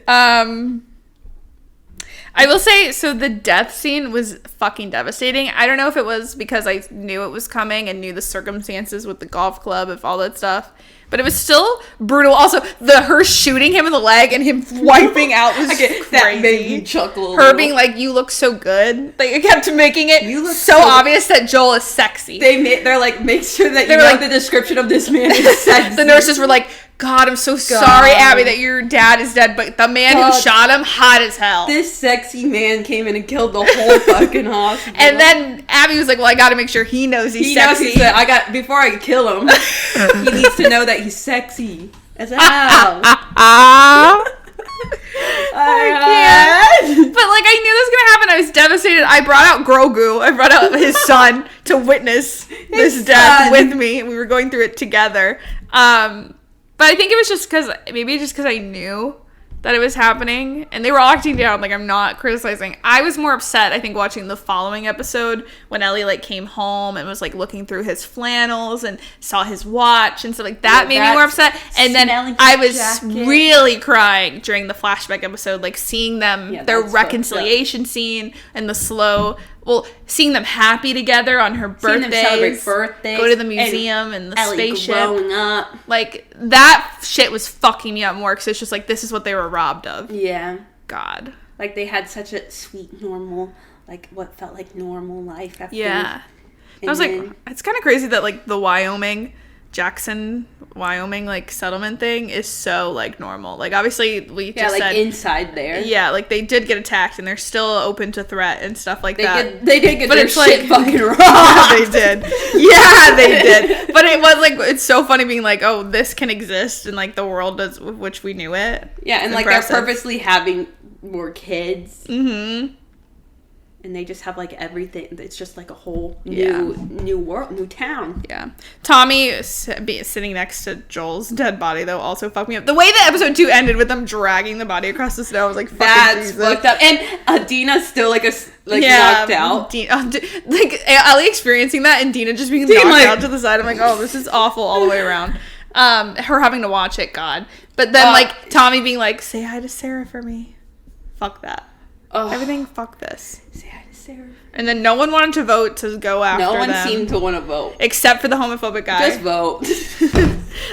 I will say, so the death scene was fucking devastating. I don't know if it was because I knew it was coming and knew the circumstances with the golf club, if all that stuff. But it was still brutal. Also, her shooting him in the leg and him wiping out was crazy. That made me chuckle. Her being like, "You look so good." Like, it kept making it so obvious that Joel is sexy. They're like, make sure that you know the description of this man is sexy. The nurses were like, "God, I'm so sorry, Abby, that your dad is dead, but the man who shot him, hot as hell." This sexy man came in and killed the whole fucking hospital. And then Abby was like, "Well, I got to make sure he knows he's sexy. Before I kill him, he needs to know that he's sexy as hell." I can't. But like, I knew this was gonna happen. I was devastated. I brought out Grogu. I brought out his son to witness this death with me. We were going through it together. But I think it was just because I knew that it was happening, and they were all acting down. Like, I'm not criticizing. I was more upset, I think, watching the following episode when Ellie like came home and was like looking through his flannels and saw his watch and stuff like that. Made me more upset. And then I was really crying during the flashback episode, like seeing them their reconciliation scene and seeing them happy together on her birthdays, go to the museum and the Ellie spaceship. Growing up. Like, that shit was fucking me up more because it's just like, this is what they were robbed of. Yeah. God. Like, they had such a sweet, normal, like, what felt like normal life after. Yeah. I was like, it's kind of crazy that, like, the Jackson, Wyoming, like, settlement thing is so, like, normal. Like, obviously, we just said... inside there. Yeah, like, they did get attacked, and they're still open to threat and stuff like that. They did get their shit fucking robbed. Yeah, they did. Yeah, they did. But it was, like, it's so funny being like, oh, this can exist in, like, the world as which we knew it. Yeah, and, like, they're purposely having more kids. Mm-hmm. And they just have, like, everything. It's just, like, a whole new world, new town. Yeah. Tommy sitting next to Joel's dead body, though, also fucked me up. The way that episode 2 ended with them dragging the body across the snow, I was like, fucking That's fucked up. And Dina's still, like, knocked out. Like, Ellie experiencing that and Dina just being knocked out to the side. I'm like, oh, this is awful all the way around. Her having to watch it, God. But then, like, Tommy being like, say hi to Sarah for me. Fuck that. Everything, fuck this. Say hi to Sarah. And then no one wanted to vote to go after them. No one seemed to want to vote. Except for the homophobic guy. Just vote.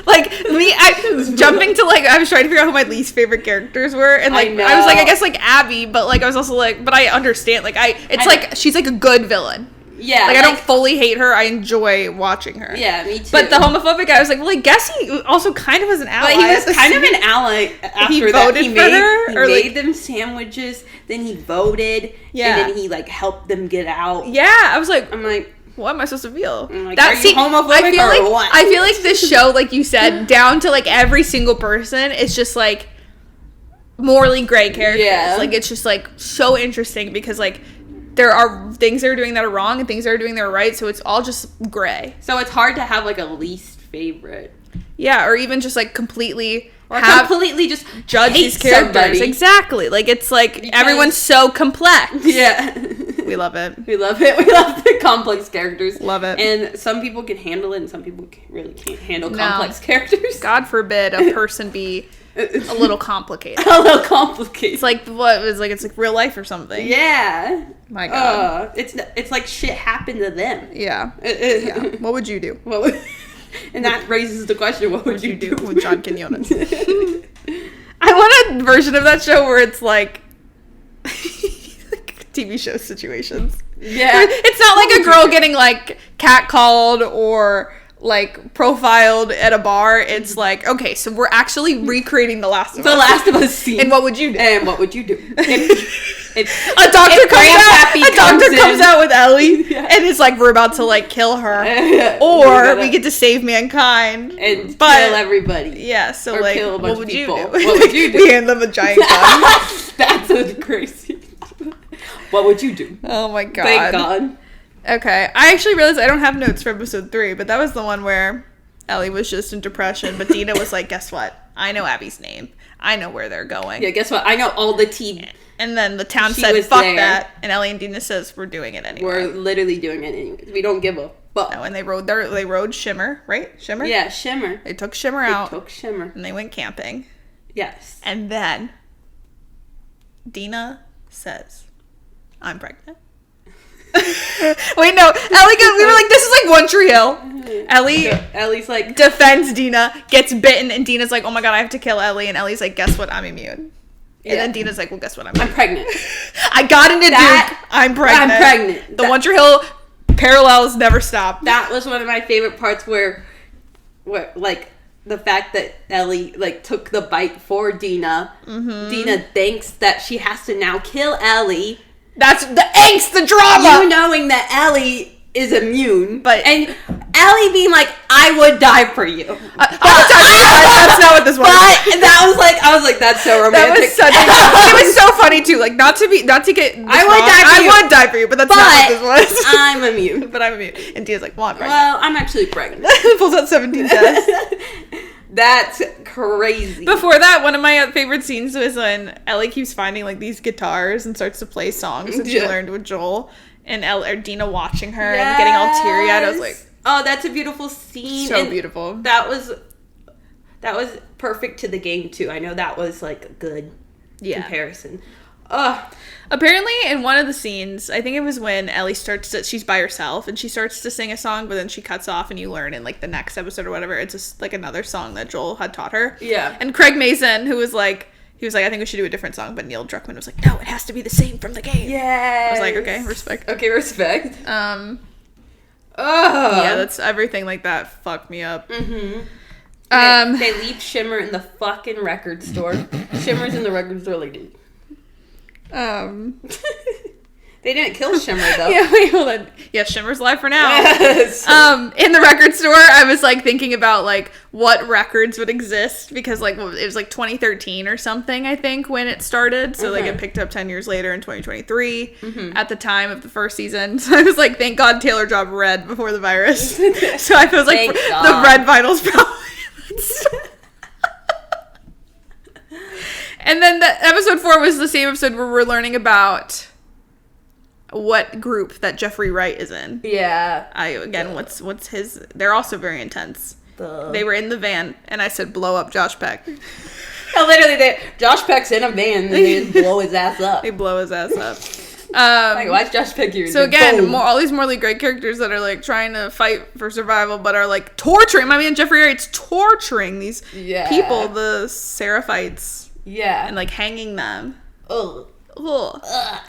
Like, jumping to, like, I was trying to figure out who my least favorite characters were. And, like, I was like, I guess, like, Abby. But, like, I was also like, but I understand. Like, she's, like, a good villain. Yeah. Like, I don't fully hate her. I enjoy watching her. Yeah, me too. But the homophobic guy, I was like, well, I guess he also kind of was an ally. But he was kind of an ally after he that. Voted for her? He made them sandwiches, then he voted, and then he, like, helped them get out. Yeah, I'm like, what am I supposed to feel? I'm like, are you homophobic or what? I feel like this show, like you said, down to, like, every single person, it's just, like, morally gray characters. Yeah. Like, it's just, like, so interesting because, like, there are things they're doing that are wrong and things they're doing that are right, so it's all just gray. So it's hard to have, like, a least favorite. Yeah, or even just, like, completely just judge these characters. Somebody. Exactly. Like, it's like everyone's so complex. Yeah. We love it. We love it. We love the complex characters. Love it. And some people can handle it and some people really can't handle complex characters. God forbid a person be a little complicated. A little complicated. It's like it's like real life or something. Yeah. My God. It's like shit happened to them. Yeah. Yeah. What would you do? And that raises the question: what would you do with John Quinones? I want a version of that show where it's like TV show situations. Yeah. It's not like a girl getting like catcalled or like profiled at a bar. It's like, okay, so we're actually recreating The Last of Us. The Last of Us scene. And what would you do? And what would you do? If a doctor comes out with Ellie and it's like we're about to like kill her, or we get to save mankind and kill everybody. Yeah, so or like, kill a bunch what would of you do? What would you do? We hand them a giant gun. That's so crazy. What would you do? Oh my God! Thank God. Okay, I actually realized I don't have notes for episode 3, but that was the one where Ellie was just in depression, but Dina was like, guess what? I know Abby's name. I know where they're going. Yeah, guess what? I know all the tea. And then the town said, fuck that. And Ellie and Dina says, we're doing it anyway. We're literally doing it anyway. We don't give a fuck. No, and they rode Shimmer, right? Shimmer? Yeah, Shimmer. They took Shimmer out. They took Shimmer. And they went camping. Yes. And then Dina says, I'm pregnant. Wait, no. We were like, this is like One Tree Hill. Ellie's like, defends Dina, gets bitten, and Dina's like, oh my god, I have to kill Ellie. And Ellie's like, guess what? I'm immune. Yeah. And then Dina's like, well, guess what? I'm pregnant. I got into Duke. I'm pregnant. The One Tree Hill parallels never stop. That was one of my favorite parts where like, the fact that Ellie, like, took the bite for Dina. Mm-hmm. Dina thinks that she has to now kill Ellie. That's the angst, the drama! You knowing that Ellie is immune. And Ellie being like, I would die for you. That's not what this was. But I was like, that's so romantic. It was so funny too. Like, not to get I would die for you, but that's not what this was. I'm immune. But I'm immune. And Dia's like, well, I'm pregnant. Well, I'm actually pregnant. Pulls out 17 tests. That's crazy. Before that, one of my favorite scenes was when Ellie keeps finding like these guitars and starts to play songs that she learned with Joel. And Dina watching her and getting all teary-eyed. I was like, oh, that's a beautiful scene. So beautiful. That was perfect to the game too. I know that was like a good comparison. Apparently in one of the scenes, I think it was when Ellie she's by herself and she starts to sing a song, but then she cuts off and you learn in like the next episode or whatever, it's just like another song that Joel had taught her. Yeah. And Craig Mason, who was like, I think we should do a different song, but Neil Druckmann was like, no, it has to be the same from the game. Yeah. I was like, okay, respect. Yeah, that's everything like that fucked me up. Mm-hmm. They leave Shimmer in the fucking record store. Shimmer's in the record store like, dude. They didn't kill Shimmer though. Yeah, wait, hold on. Yeah, Shimmer's alive for now. Yes. In the record store, I was like thinking about like what records would exist because like it was like 2013 or something, I think, when it started. So like it picked up 10 years later in 2023 at the time of the first season. So I was like, thank God Taylor dropped Red before the virus. So I was like, the Red vinyl's probably. And then episode 4 was the same episode where we're learning about what group that Jeffrey Wright is in. Yeah. What's his... They're also very intense. They were in the van, and I said, blow up Josh Peck. No, literally, Josh Peck's in a van, and they just blow his ass up. They blow his ass up. Like, why is Josh Peck here? So again, all these morally great characters that are, like, trying to fight for survival, but are, like, torturing. I mean, Jeffrey Wright's torturing these people, the Seraphites. Yeah. And, like, hanging them. Ugh. Ugh.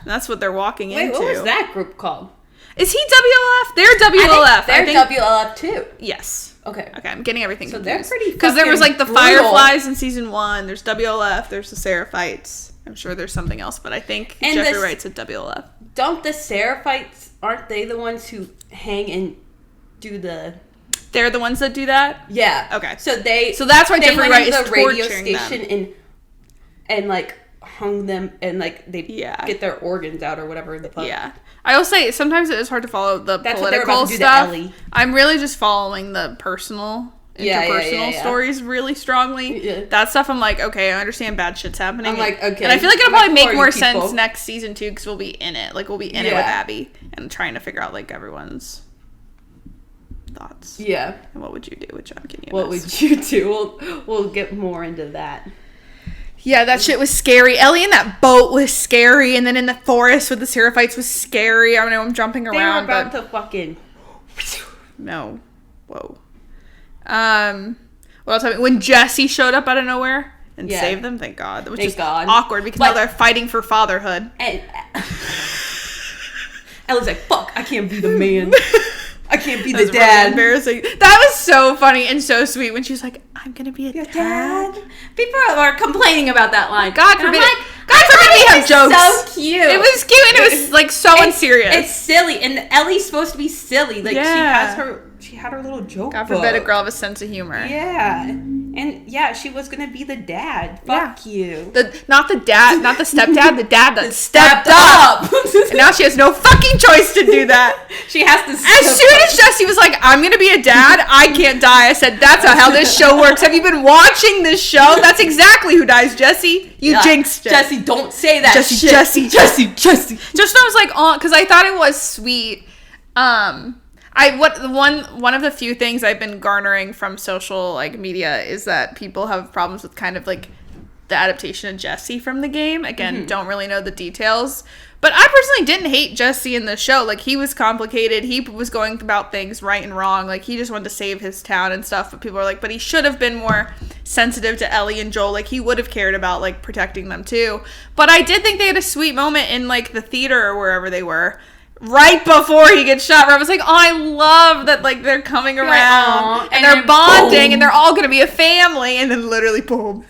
That's what they're walking into. Wait, what was that group called? Is he WLF? They're WLF. They're WLF too. Yes. Okay, I'm getting everything so confused. they're pretty because there was like the brutal. Fireflies in season 1. There's WLF. There's the Seraphites. I'm sure there's something else, but I think Jeffrey Wright's at WLF. Don't the Seraphites, aren't they the ones who hang and do the... They're the ones that do that? Yeah. Okay. So that's why Jeffrey Wright is torturing radio station them. and like hung them and like they get their organs out or whatever the fuck. Yeah. I will say sometimes it is hard to follow the That's political what they were about to do to stuff. Ellie. I'm really just following the interpersonal stories really strongly. Yeah. That stuff I'm like, okay, I understand bad shit's happening. I'm like, okay. And I feel like it'll probably make more people. sense next season too because we'll be in it. Like we'll be in it with Abby and trying to figure out like everyone's thoughts. Yeah. And what would you do with John Kenyon? What would you do? We'll get more into that. Yeah, that shit was scary. Ellie in that boat was scary, and then in the forest with the Seraphites was scary. I don't know, I'm jumping around. They were about to fucking... No. Whoa. What else happened? When Jesse showed up out of nowhere and saved them, thank God. That was just awkward because now they're fighting for fatherhood. And Ellie's like, fuck, I can't be the man. I can't be the dad. Really embarrassing. That was so funny and so sweet when she was like, I'm gonna be a dad. People are complaining about that line. God forbid. God forbid we have jokes. So cute. It was cute and it was like so unserious. It's silly, and Ellie's supposed to be silly. Like she had her little joke. God forbid a girl have a sense of humor. Yeah, and she was gonna be the dad. Fuck you. Not the stepdad, the dad that stepped up. And now she has no fucking choice to do that. She has to. As soon as Jesse was like, I'm gonna be a dad, I can't die. I said, that's not how this show works. Have you been watching this show? That's exactly who dies, Jesse. You jinxed it. Jesse, don't say that shit. Jesse. Just when I was like, oh, because I thought it was sweet. One of the few things I've been garnering from social like media is that people have problems with kind of like the adaptation of Jesse from the game. Again, don't really know the details. But I personally didn't hate Jesse in the show. Like, he was complicated. He was going about things right and wrong. Like, he just wanted to save his town and stuff. But people are like, but he should have been more sensitive to Ellie and Joel. Like, he would have cared about, like, protecting them, too. But I did think they had a sweet moment in, like, the theater or wherever they were. Right before he gets shot, where I was like, oh, I love that, like, they're coming around. Like, and they're bonding. Boom. And they're all going to be a family. And then literally, boom.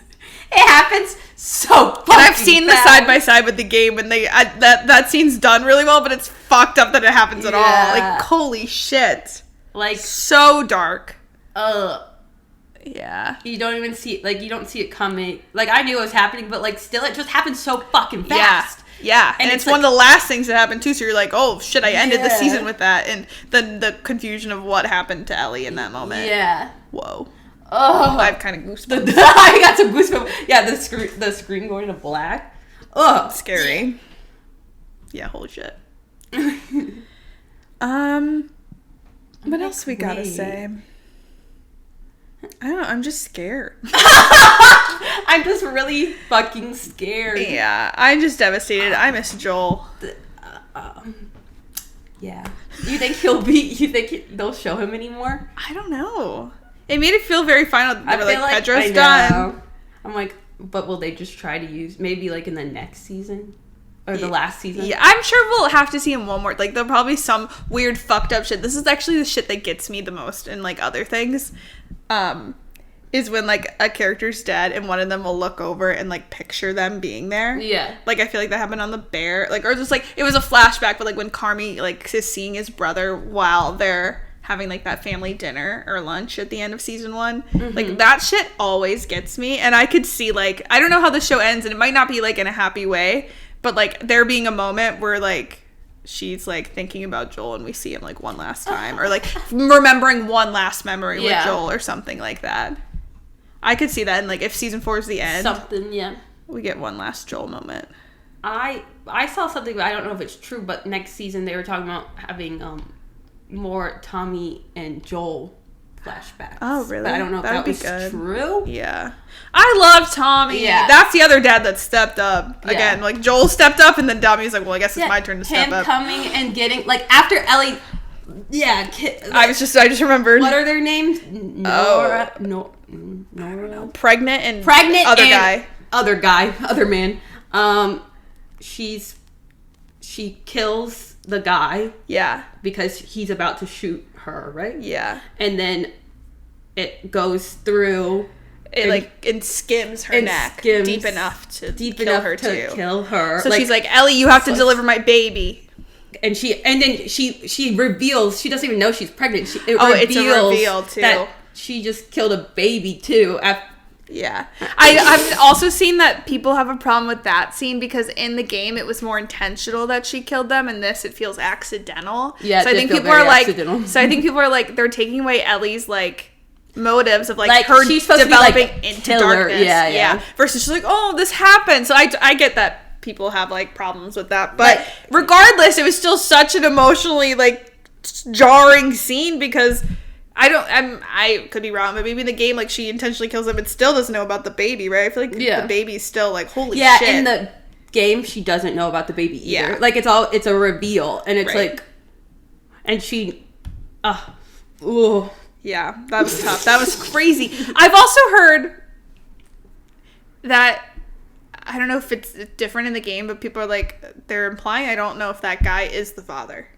It happens so fucking And I've seen fast. the side-by-side with the game, and that scene's done really well, but it's fucked up that it happens at all. Like, holy shit. Like, so dark. Yeah. You don't even see, like, you don't see it coming. Like, I knew it was happening, but, like, still, it just happened so fucking fast. Yeah. And it's like, one of the last things that happened, too, so you're like, oh, shit, I ended the season with that. And then the confusion of what happened to Ellie in that moment. Yeah. Whoa. Oh, I have kind of goosebumps. I got some goosebumps. Yeah, the screen going to black. Ugh, scary. Yeah, holy shit. What else we gotta say? I don't know. I'm just scared. I'm just really fucking scared. Yeah, I'm just devastated. I miss Joel. Yeah. You think they'll show him anymore? I don't know. It made it feel very final. They were like, Pedro's I done. I'm like, but will they just try to use, maybe like in the next season? Or the last season? Yeah, I'm sure we'll have to see him one more. Like, there'll probably be some weird fucked up shit. This is actually the shit that gets me the most in, like, other things. Is when, like, a character's dead and one of them will look over and, like, picture them being there. Yeah. Like, I feel like that happened on The Bear. Like, or just, like, it was a flashback, but, like, when Carmi, like, is seeing his brother while they're having, like, that family dinner or lunch at the end of season 1. Mm-hmm. Like, that shit always gets me. And I could see, like, I don't know how the show ends, and it might not be, like, in a happy way, but, like, there being a moment where, like, she's, like, thinking about Joel and we see him, like, one last time. Or, like, remembering one last memory with Joel or something like that. I could see that. And, like, if season 4 is the end. Something, yeah. We get one last Joel moment. I saw something, but I don't know if it's true, but next season they were talking about having more Tommy and Joel flashbacks. Oh, really? But I don't know if that was true. Yeah. I love Tommy. Yeah. That's the other dad that stepped up. Yeah. Again, like, Joel stepped up, and then Tommy's like, well, I guess it's my turn to step up. Him coming and getting, like, after Ellie... Yeah. I just remembered. What are their names? Nora. Pregnant and other man. She kills the guy. Yeah. Because he's about to shoot her, right? Yeah. And then it goes through. It skims her neck deep enough to kill her. So, like, she's like, Ellie, you have to deliver my baby. And then she reveals, she doesn't even know she's pregnant. It's a reveal too. That she just killed a baby too. Yeah. I've also seen that people have a problem with that scene because in the game it was more intentional that she killed them, and this it feels accidental. Yeah. So I think people are like they're taking away Ellie's, like, motives of, like her she's developing like, into darkness. Yeah. Versus she's like, oh, this happened. So I get that people have, like, problems with that, but regardless, it was still such an emotionally, like, jarring scene because I could be wrong, but maybe in the game, like, she intentionally kills him and still doesn't know about the baby, right? I feel like the baby's still like, holy shit. Yeah, in the game, she doesn't know about the baby either. Yeah. Like, it's a reveal, and it's like, and she, ooh. Yeah, that was tough. That was crazy. I've also heard that, I don't know if it's different in the game, but people are like, they're implying, I don't know if that guy is the father.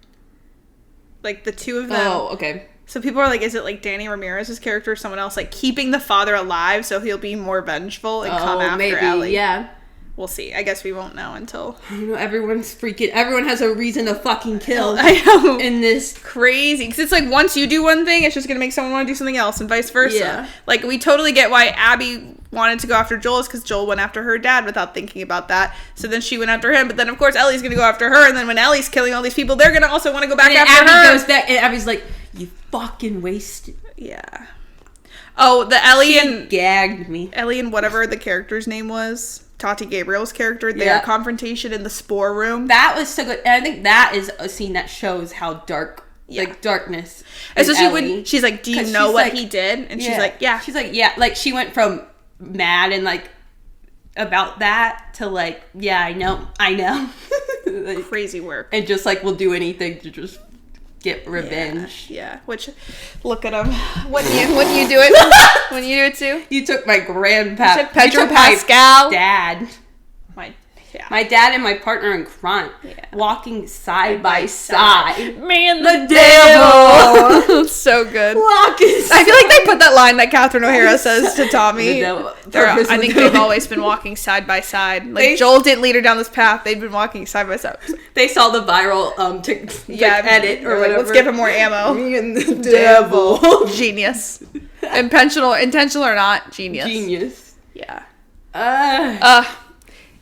Like, the two of them. Oh, okay. So people are like, is it like Danny Ramirez's character or someone else, like, keeping the father alive so he'll be more vengeful and come after Ellie? Yeah. We'll see. I guess we won't know until... I know, everyone has a reason to fucking kill. I know. In this. Crazy. Because it's like, once you do one thing, it's just going to make someone want to do something else and vice versa. Yeah. Like, we totally get why Abby wanted to go after Joel, is because Joel went after her dad without thinking about that. So then she went after him. But then, of course, Ellie's going to go after her. And then when Ellie's killing all these people, they're going to also want to go back after her. Abby goes back, and Abby's like, you fucking wasted. Yeah. Oh, the Ellie she gagged me. Ellie and whatever the character's name was. Tati Gabriel's character, their confrontation in the spore room. That was so good. And I think that is a scene that shows how dark, like, darkness. Especially when she's like, do you know what he did? And she's like, yeah. She's like, yeah. Like, she went from mad and, like, about that to like, yeah, I know. Like, Crazy work. and just like will do anything to just get revenge. Yeah. Which, look at him. Wouldn't you do it? Wouldn't you do it too? You took my grandpa. You took Pedro my Pascal. dad. My dad and my partner in crime, walking side by side. Me and the devil. So good. I feel like they put that line that Catherine O'Hara says to Tommy. I think they've always been walking side by side. Like, Joel didn't lead her down this path. They've been walking side by side. They saw the viral edit or whatever. Let's give him more ammo. Me and the devil. Genius. Intentional or not, genius. Yeah.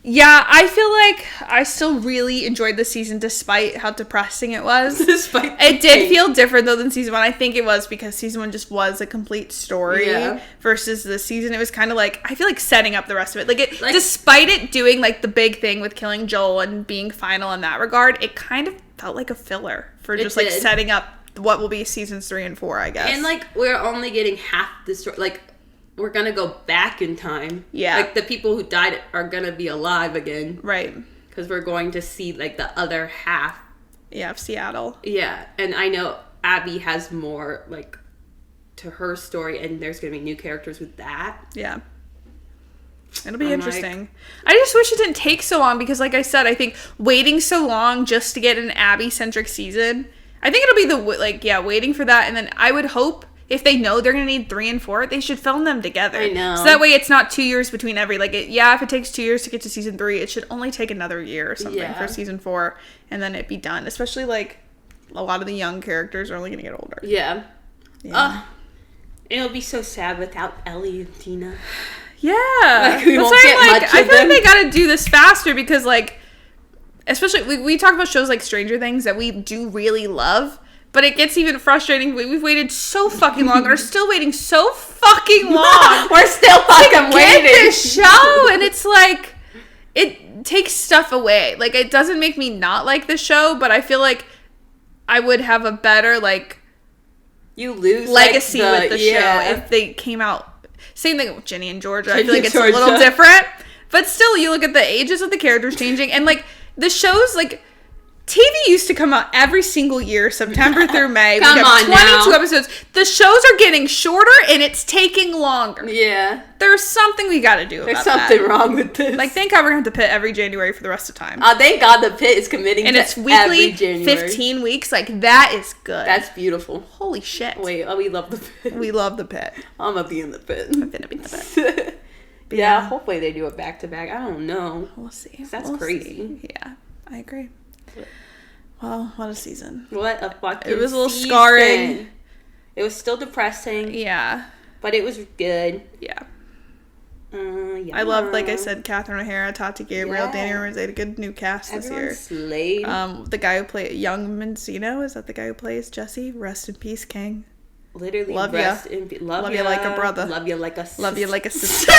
Yeah, I feel like I still really enjoyed the season despite how depressing it was. It did feel different though than season 1. I think it was because season 1 just was a complete story versus this season. It was kind of like, I feel like setting up the rest of it. Despite it doing like the big thing with killing Joel and being final in that regard, it kind of felt like a filler for just like setting up what will be seasons 3 and 4, I guess. And like we're only getting half the story. Like, we're gonna go back in time. Yeah. Like, the people who died are gonna be alive again. Right. Because we're going to see, like, the other half. Yeah, of Seattle. Yeah. And I know Abby has more, like, to her story, and there's gonna be new characters with that. Yeah. It'll be interesting. I just wish it didn't take so long because, like I said, I think waiting so long just to get an Abby-centric season, I think it'll be waiting for that, and then I would hope if they know they're going to need 3 and 4, they should film them together. I know. So that way it's not 2 years between every, if it takes 2 years to get to season 3, it should only take another year or something for season 4, and then it be done. Especially, like, a lot of the young characters are only going to get older. Yeah. It'll be so sad without Ellie and Dina. Yeah. Like, we won't get much of them. I feel like they got to do this faster because, like, especially, we talk about shows like Stranger Things that we do really love. But it gets even frustrating. We've waited so fucking long and are still waiting so fucking long. We're still fucking waiting. Get this show. And it's like, it takes stuff away. Like, it doesn't make me not like the show, but I feel like I would have a better, like, you lose legacy with the show if they came out. Same thing with Ginny and Georgia. I feel like it's a little different. But still, you look at the ages of the characters changing. And, like, the show's, like, TV used to come out every single year, September through May. Come on 22 now. Episodes. The shows are getting shorter and it's taking longer. Yeah. There's something we got to do about that. There's something wrong with this. Like, thank God we're going to have to pit every January for the rest of the time. Thank God the pit is committing and to it's weekly, 15 weeks. Like, that is good. That's beautiful. Holy shit. Wait, we love the pit. We love the pit. I'm going to be in the pit. I'm going to be in the pit. Yeah, hopefully they do it back to back. I don't know. We'll see. That's crazy. See. Yeah, I agree. Well, what a season. What a fucking It was a little scarring. It was still depressing. Yeah. But it was good. Yeah. I loved, like I said, Catherine O'Hara, Tati Gabriel, Danny Rosé, a good new cast this year. Slayed. The guy who played Young Mancino, is that the guy who plays Jesse? Rest in peace, King. Literally, love you like a brother. Love you like a sister. Love you like a sister.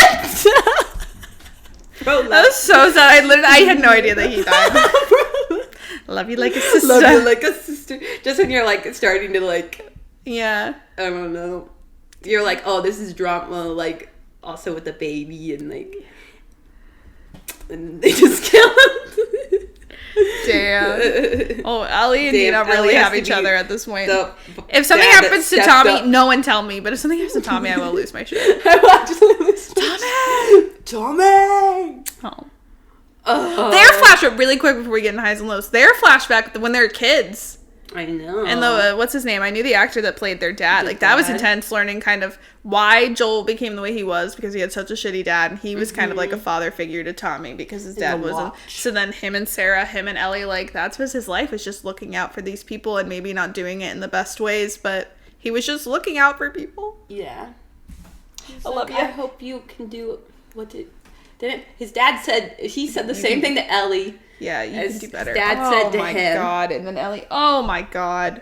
Bro, that was so sad. I had no idea that he died. Love you like a sister. Love you like a sister. Just when you're like starting to like, I don't know. You're like, oh, this is drama. Like also with the baby and like, and they just kill him. Damn. Oh, Ellie and Dina really have each other at this point. If something happens to Tommy, no one tell me. But if something happens to Tommy, I will lose my shit. I will actually lose my shit. Tommy! Oh. Their flashback, really quick before we get into highs and lows. Their flashback when they were kids. I know. And the what's his name? I knew the actor that played their dad. That was intense, learning kind of why Joel became the way he was because he had such a shitty dad. And he was kind of like a father figure to Tommy because his dad wasn't. So then him and Sarah, him and Ellie, like that was his life, was just looking out for these people and maybe not doing it in the best ways, but he was just looking out for people. Yeah. I love you. I hope you can do didn't his dad said the same thing to Ellie. Yeah, you can do better. Dad said to him. Oh my god! And then Ellie. Oh my god!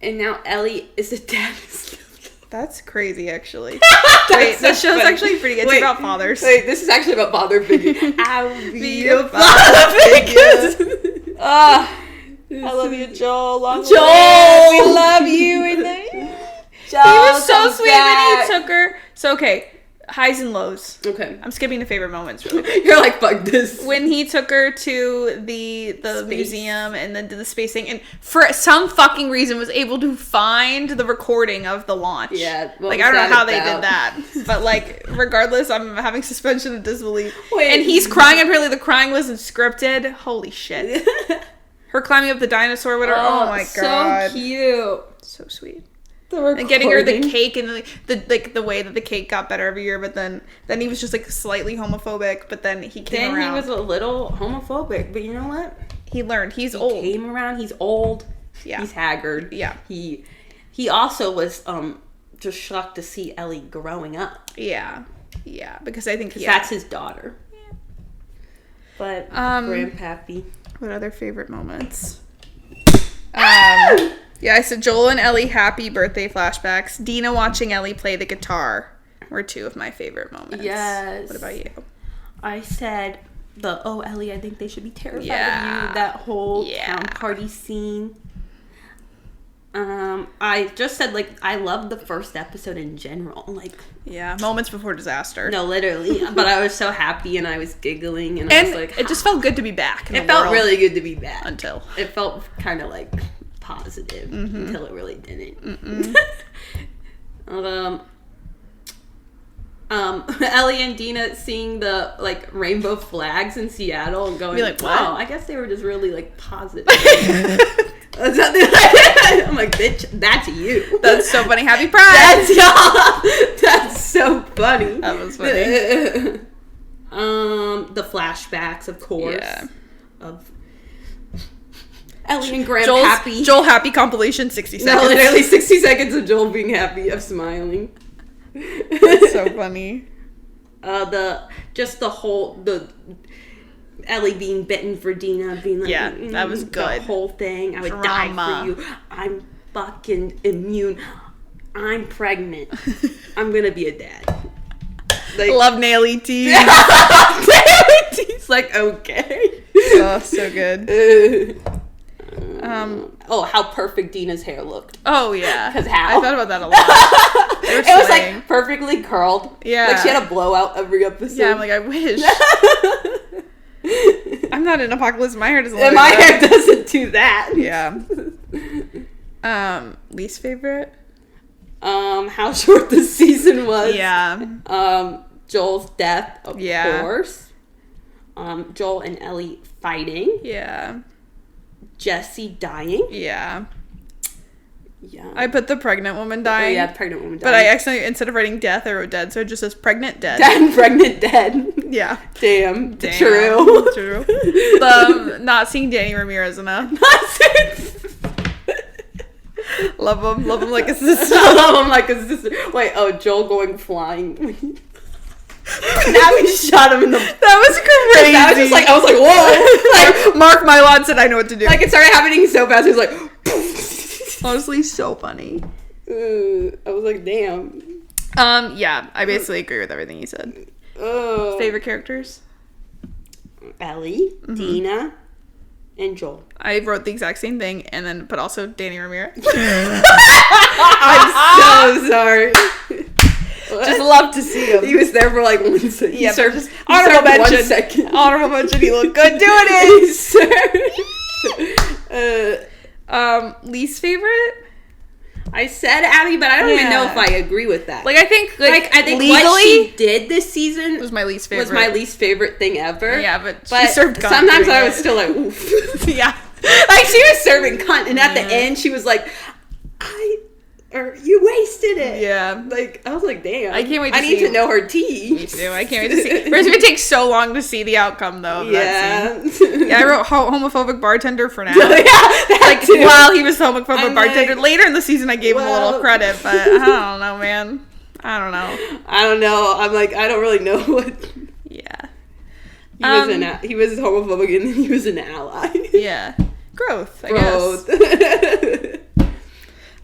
And now Ellie is the dad. That's crazy, actually. Wait, this show's actually pretty good. It's about fathers. Wait, this is actually about father figure. I'll be a father figure. I love you, Joel. Joel, we love you. Joel, he was so sweet when he took her. So okay. highs and lows. Okay. I'm skipping the favorite moments really quick. You're like, fuck this. When he took her to the museum and then did the space thing, and for some fucking reason was able to find the recording of the launch. Yeah. Like, I don't know how they did that. But, like, regardless, I'm having suspension of disbelief. Wait. And he's crying. Apparently the crying wasn't scripted. Holy shit. Her climbing up the dinosaur with her. Oh my god. So cute. So sweet. And getting her the cake and the way that the cake got better every year, but then he was just like slightly homophobic, but then he came around. He was a little homophobic, but you know what? He learned. He old. Came around. He's old. Yeah. He's haggard. Yeah. He also was just shocked to see Ellie growing up. Yeah. Yeah, because I think that's his daughter. Yeah. But Grandpappy. What other favorite moments? Yeah, I said Joel and Ellie happy birthday flashbacks. Dina watching Ellie play the guitar were two of my favorite moments. Yes. What about you? I said Ellie, I think they should be terrified of you. That whole town party scene. I just said, like, I loved the first episode in general. Like, yeah, moments before disaster. No, literally. But I was so happy and I was giggling and I was like, it just felt good to be back. It felt really good to be back. Until it felt kind of like positive until it really didn't. Ellie and Dina seeing the like rainbow flags in Seattle and going like, wow, I guess they were just really like positive. I'm like, bitch, that's you. That's so funny. Happy Pride. That's y'all. That's so funny. That was funny. The flashbacks, of course. Yeah. Of Ellie and Grandpappy. Joel happy compilation 60 seconds. No, literally 60 seconds of Joel being happy, of smiling. That's so funny. The Ellie being bitten for Dina, being like, yeah, that was good. The whole thing. I would die for you. I'm fucking immune. I'm pregnant. I'm gonna be a dad. Like, love Naily T. Naily T's like, okay. Oh, so good. How perfect Dina's hair looked. Oh yeah, because how? I thought about that a lot. It was like perfectly curled. Yeah, like she had a blowout every episode. Yeah, I'm like, I wish. I'm not in Apocalypse. My hair doesn't. My hair doesn't do that. Yeah. Least favorite? How short the season was. Yeah. Joel's death, of course. Joel and Ellie fighting. Yeah. Jesse dying. Yeah. Yeah. I put the pregnant woman dying. Oh, yeah, the pregnant woman dying. But I accidentally, instead of writing death, I wrote dead, so it just says pregnant dead. Dead, pregnant dead. Yeah. Damn. True. True. Not seeing Danny Ramirez enough. Love him like a sister. Love him like a sister. Wait, Joel going flying. Now we shot him in the. That was crazy. That was just like, I was like, whoa. Like, Mark Mylod said, I know what to do. Like, it started happening so fast. He was like, honestly, so funny. I was like, damn. Yeah, I basically agree with everything you said. Favorite characters? Ellie, Dina, and Joel. I wrote the exact same thing, and then but also Danny Ramirez. I'm so sorry. Just love to see him. He was there for like 1 second. Yeah, just honorable mention. 1 second. Honorable mention. He looked good doing it. Least favorite? I said Abby, but I don't even know if I agree with that. Like, I think legally, what she did this season was my least favorite. Was my least favorite thing ever. Yeah, but she served cunt. Sometimes I was still like, oof. Yeah. Like, she was serving cunt, and at the end, she was like, you wasted it. Yeah. Like, I was like, damn. I can't wait to I need to know her tea. Me too. I can't wait to see. First, it takes so long to see the outcome, though. Of that scene. Yeah, I wrote homophobic bartender for now. Like, too. While he was homophobic bartender. Later in the season, I gave him a little credit, but I don't know, man. I don't know. I'm like, I don't really know what. Yeah. He was homophobic and then he was an ally. Yeah. Growth, I guess.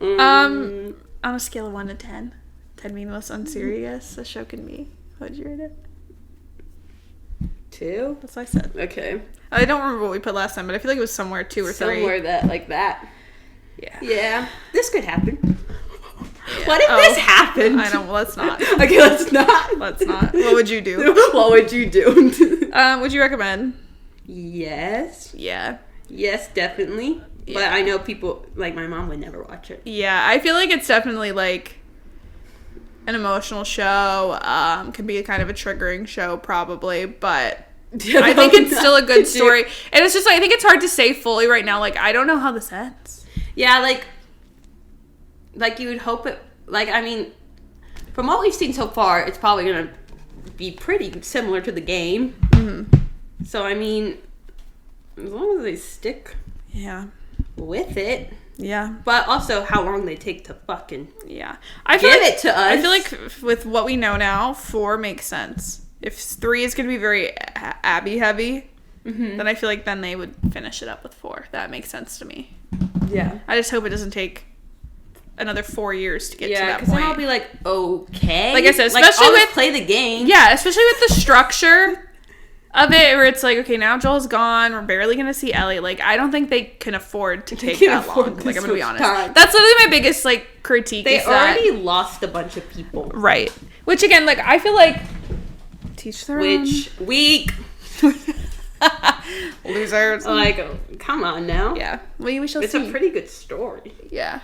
On a scale of 1 to 10, 10 being the most unserious a show can be, what would you rate it? 2? That's what I said. Okay. I don't remember what we put last time, but I feel like it was somewhere 2 or 3. Somewhere like that. Yeah. Yeah. This could happen. Yeah. What if this happened? I don't. Let's not. Okay, let's not. Let's not. What would you do? What would you do? Would you recommend? Yes. Yeah. Yes, definitely. Yeah. But I know people, like my mom would never watch it. Yeah, I feel like it's definitely like an emotional show. Can be kind of a triggering show probably, but I think it's still a good story. And it's just like, I think it's hard to say fully right now. Like, I don't know how this ends. Yeah, like you would hope it, like, I mean, from what we've seen so far, it's probably going to be pretty similar to the game. Mm-hmm. So, I mean, as long as they stick with it. Yeah. But also how long they take to fucking I feel give like, it to us. I feel like with what we know now, 4 makes sense. If 3 is going to be very Abby heavy, then I feel like then they would finish it up with 4. That makes sense to me. Yeah. I just hope it doesn't take another 4 years to get to that point. because then I'll be like, okay. Like I said, like, especially I'll with just play the game. Yeah, especially with the structure of it, where it's like, okay, now Joel's gone. We're barely gonna see Ellie. Like, I don't think they can afford to take that long. Like, I'm gonna be honest. That's literally my biggest like critique. They already lost a bunch of people. Right. Which again, like, I feel like teach their own. Which week. Losers. Like, oh, come on now. Yeah. We shall see. It's a pretty good story. Yeah.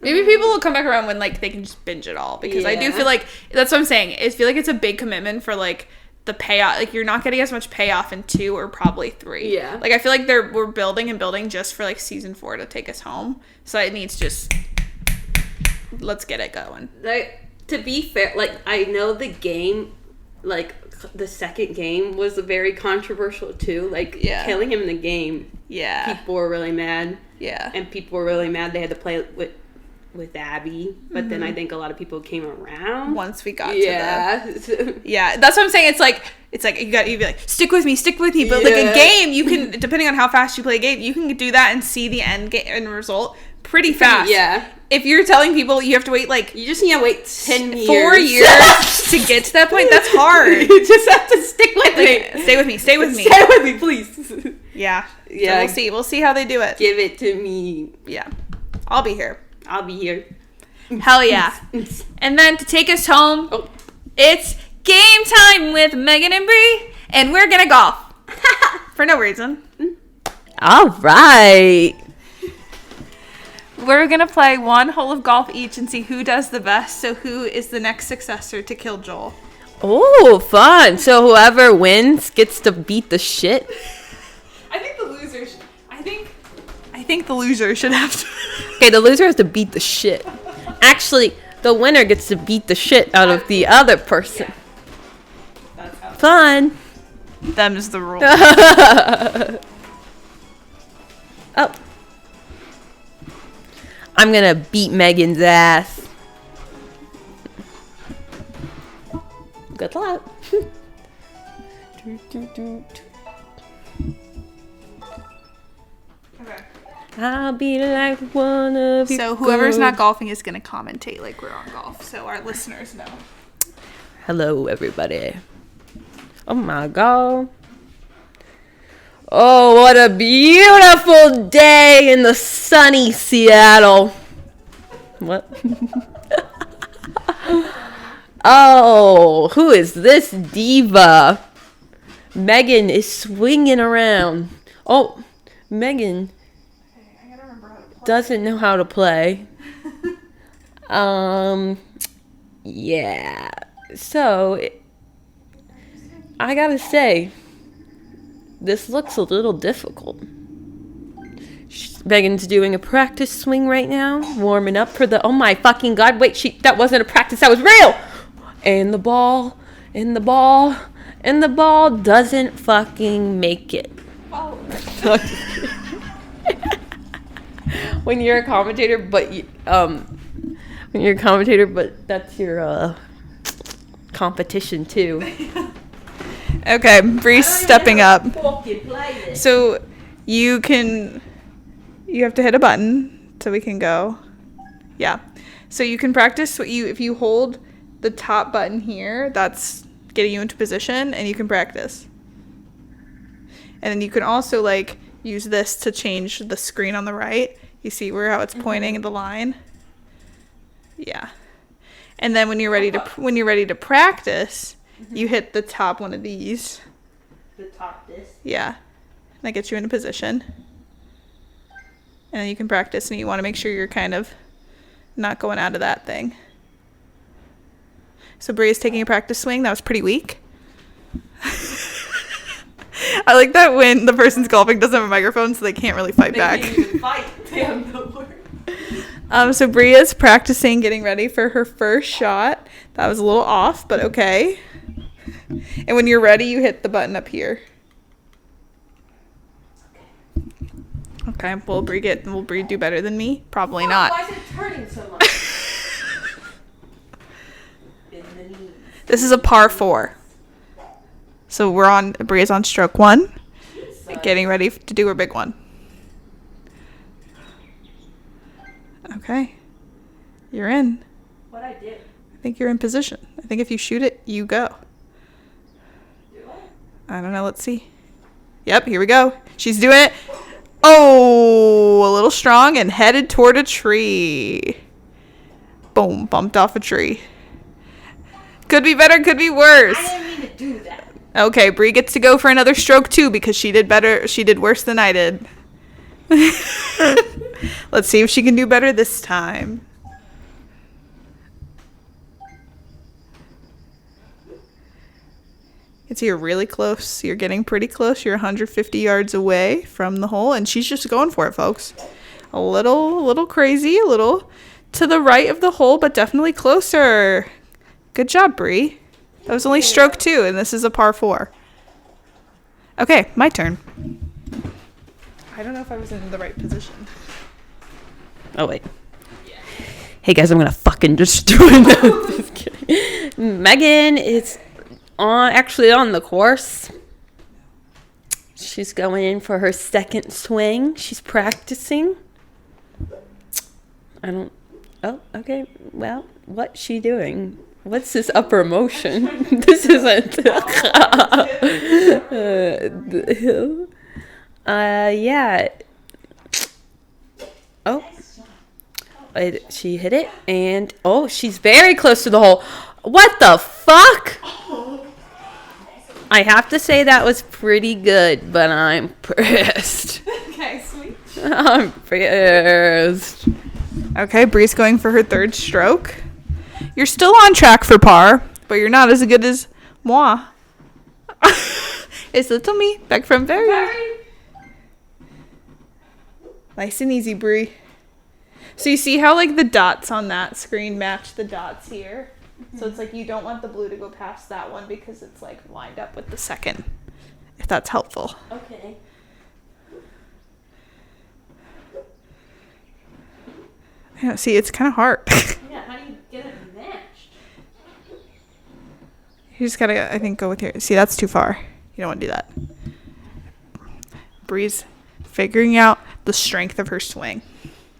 Maybe people will come back around when like they can just binge it all, because I do feel like that's what I'm saying. I feel like it's a big commitment for like the payoff. Like, you're not getting as much payoff in 2 or probably 3. Yeah. Like, I feel like we're building and building just for like season 4 to take us home. So it needs just, let's get it going. Like, to be fair, like, I know the game, like, the second game was very controversial too. Like, killing him in the game. Yeah. People were really mad. Yeah. And people were really mad they had to play with Abby, but then I think a lot of people came around once we got to the yeah, that's what I'm saying. It's like you'd be like, stick with me, but like a game, you can, depending on how fast you play a game, you can do that and see the end result pretty fast. If you're telling people you have to wait, like, you just need to wait 10 years 4 years to get to that point, that's hard. You just have to stick with me. Stay with me, stay with me, please. Yeah, so we'll see how they do it. Give it to me. I'll be here. Hell yeah. And then to take us home, it's game time with Megan and Bree, and we're gonna golf. For no reason. All right. We're gonna play 1 hole of golf each and see who does the best. So who is the next successor to kill Joel? Oh, fun. So whoever wins gets to beat the shit? I think the losers. I think the loser should have to. Okay, the loser has to beat the shit. Actually, the winner gets to beat the shit out of the other person. Yeah. That's how fun. Them's the rule. Oh. I'm gonna beat Megan's ass. Good luck. Okay. I'll be like one of you. So whoever's not golfing is gonna commentate like we're on golf, so our listeners know. Hello, everybody. Oh my god. Oh, what a beautiful day in the sunny Seattle. What? Oh, who is this diva? Megan is swinging around. Oh, Megan doesn't know how to play. Yeah. So, I gotta say, this looks a little difficult. Megan's doing a practice swing right now, warming up for the, oh my fucking god, wait, that wasn't a practice, that was real! And the ball doesn't fucking make it. When you're a commentator, but that's your competition too. Okay, Bree's stepping up. So you have to hit a button so we can go. Yeah. So you can practice if you hold the top button here, that's getting you into position, and you can practice. And then you can also like use this to change the screen on the right. You see how it's pointing at the line? Yeah. And then when you're ready to practice, you hit the top one of these. The top this. Yeah. That gets you into position. And then you can practice, and you want to make sure you're kind of not going out of that thing. So Bree is taking a practice swing. That was pretty weak. I like that when the person's golfing doesn't have a microphone, so they can't really fight back. They can't even fight. Damn, the word. So Bree is practicing getting ready for her first shot. That was a little off, but okay. And when you're ready, you hit the button up here. Okay, will Bree do better than me? Probably not. Why is it turning so much? This is a par 4. So Bree is on stroke 1, getting ready to do her big one. Okay, you're in. What I did? I think you're in position. I think if you shoot it, you go. Do I? I don't know. Let's see. Yep, here we go. She's doing it. Oh, a little strong and headed toward a tree. Boom, bumped off a tree. Could be better, could be worse. I didn't mean to do that. Okay, Bree gets to go for another stroke too because she did better. She did worse than I did. Let's see if she can do better this time. You can see you're really close. You're getting pretty close. You're 150 yards away from the hole, and she's just going for it, folks. A little crazy, a little to the right of the hole, but definitely closer. Good job, Bree. That was only stroke 2, and this is a par 4. Okay, my turn. I don't know if I was in the right position. Oh, wait. Hey, guys, I'm going to fucking destroy them. Just kidding. Megan is actually on the course. She's going in for her second swing. She's practicing. Oh, okay. Well, what's she doing? What's this upper motion? This isn't. Yeah. Oh. She hit it, and she's very close to the hole. What the fuck? I have to say that was pretty good, but I'm pissed. Okay, sweet. I'm pissed. Okay, Bree's going for her third stroke. You're still on track for par, but you're not as good as moi. It's little me, back from Barry. Nice and easy, Bree. So you see how like the dots on that screen match the dots here? Mm-hmm. So it's like you don't want the blue to go past that one because it's like lined up with the second, if that's helpful. Okay. Yeah, see, it's kind of hard. Yeah, how do you get it matched? You just gotta, I think, go with your... See, that's too far. You don't want to do that. Bree's figuring out the strength of her swing.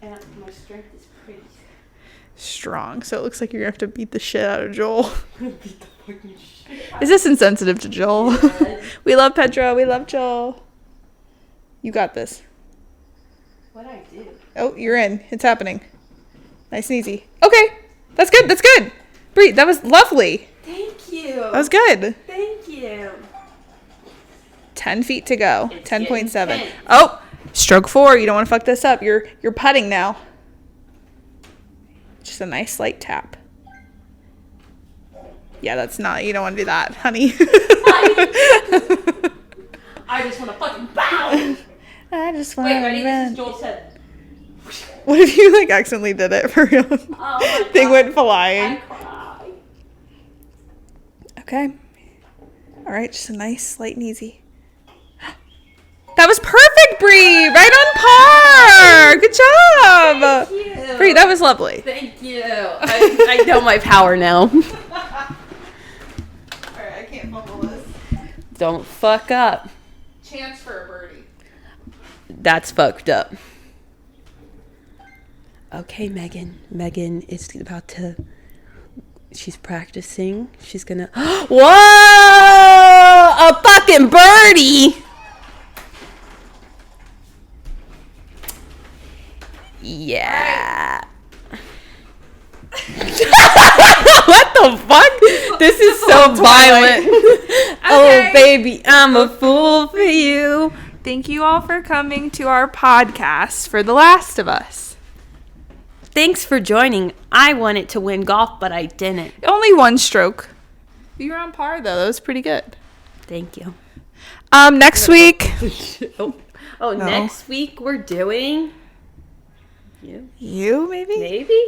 And my strength is pretty strong. So it looks like you're going to have to beat the shit out of Joel. beat the fucking shit. Is this insensitive to Joel? Yeah. We love Pedro. We love Joel. You got this. What'd I do? Oh, you're in. It's happening. Nice and easy. Okay. That's good. That's good. Bree, that was lovely. Thank you. That was good. Thank you. 10 feet to go. It's 10.7. Oh, stroke 4. You don't want to fuck this up. You're putting now. Just a nice light tap. Yeah, that's not... You don't want to do that, honey. I just want to fucking bounce. I just want Wait, to ready? run. This is Joel's head. What if you like accidentally did it for real? Oh my Thing God. went flying. I cry. Okay. All right, just a nice, light and easy. That was perfect, Bree. Right on par. Good job. Thank you. Bree, that was lovely. Thank you. I know my power now. All right, I can't fumble this. Don't fuck up. Chance for a birdie. That's fucked up. Okay, Megan. Megan is about to... She's practicing. She's gonna... Whoa! A fucking birdie! Yeah. so violent. Oh, baby, I'm a fool for you. Thank you all for coming to our podcast for The Last of Us. Thanks for joining. I wanted to win golf, but I didn't. Only one stroke. You were on par, though. That was pretty good. Thank you. Next week. No. No. Next week we're doing... You, maybe? Maybe?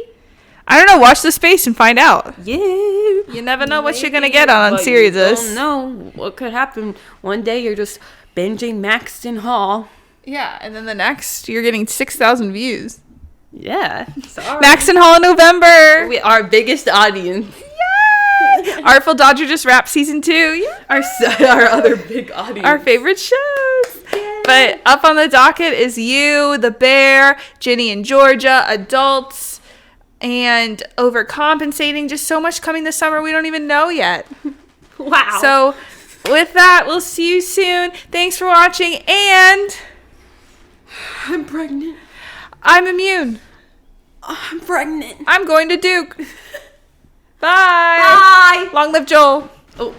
I don't know. Watch the space and find out. Yeah. You never know what you're going to get on Unseriousus. No, what could happen? One day you're just binging Maxton Hall. Yeah, and then the next, you're getting 6,000 views. Yeah. Sorry. Maxton Hall in November. Our biggest audience. Yay! Artful Dodger just wrapped season 2. Yeah. Our other big audience. Our favorite shows. Yay. But up on the docket is You, The Bear, Ginny and Georgia, Adults, and Overcompensating. Just so much coming this summer we don't even know yet. Wow. So with that, we'll see you soon. Thanks for watching, and I'm pregnant. I'm immune. I'm pregnant. I'm going to Duke. Bye. Bye. Long live Joel. Oh.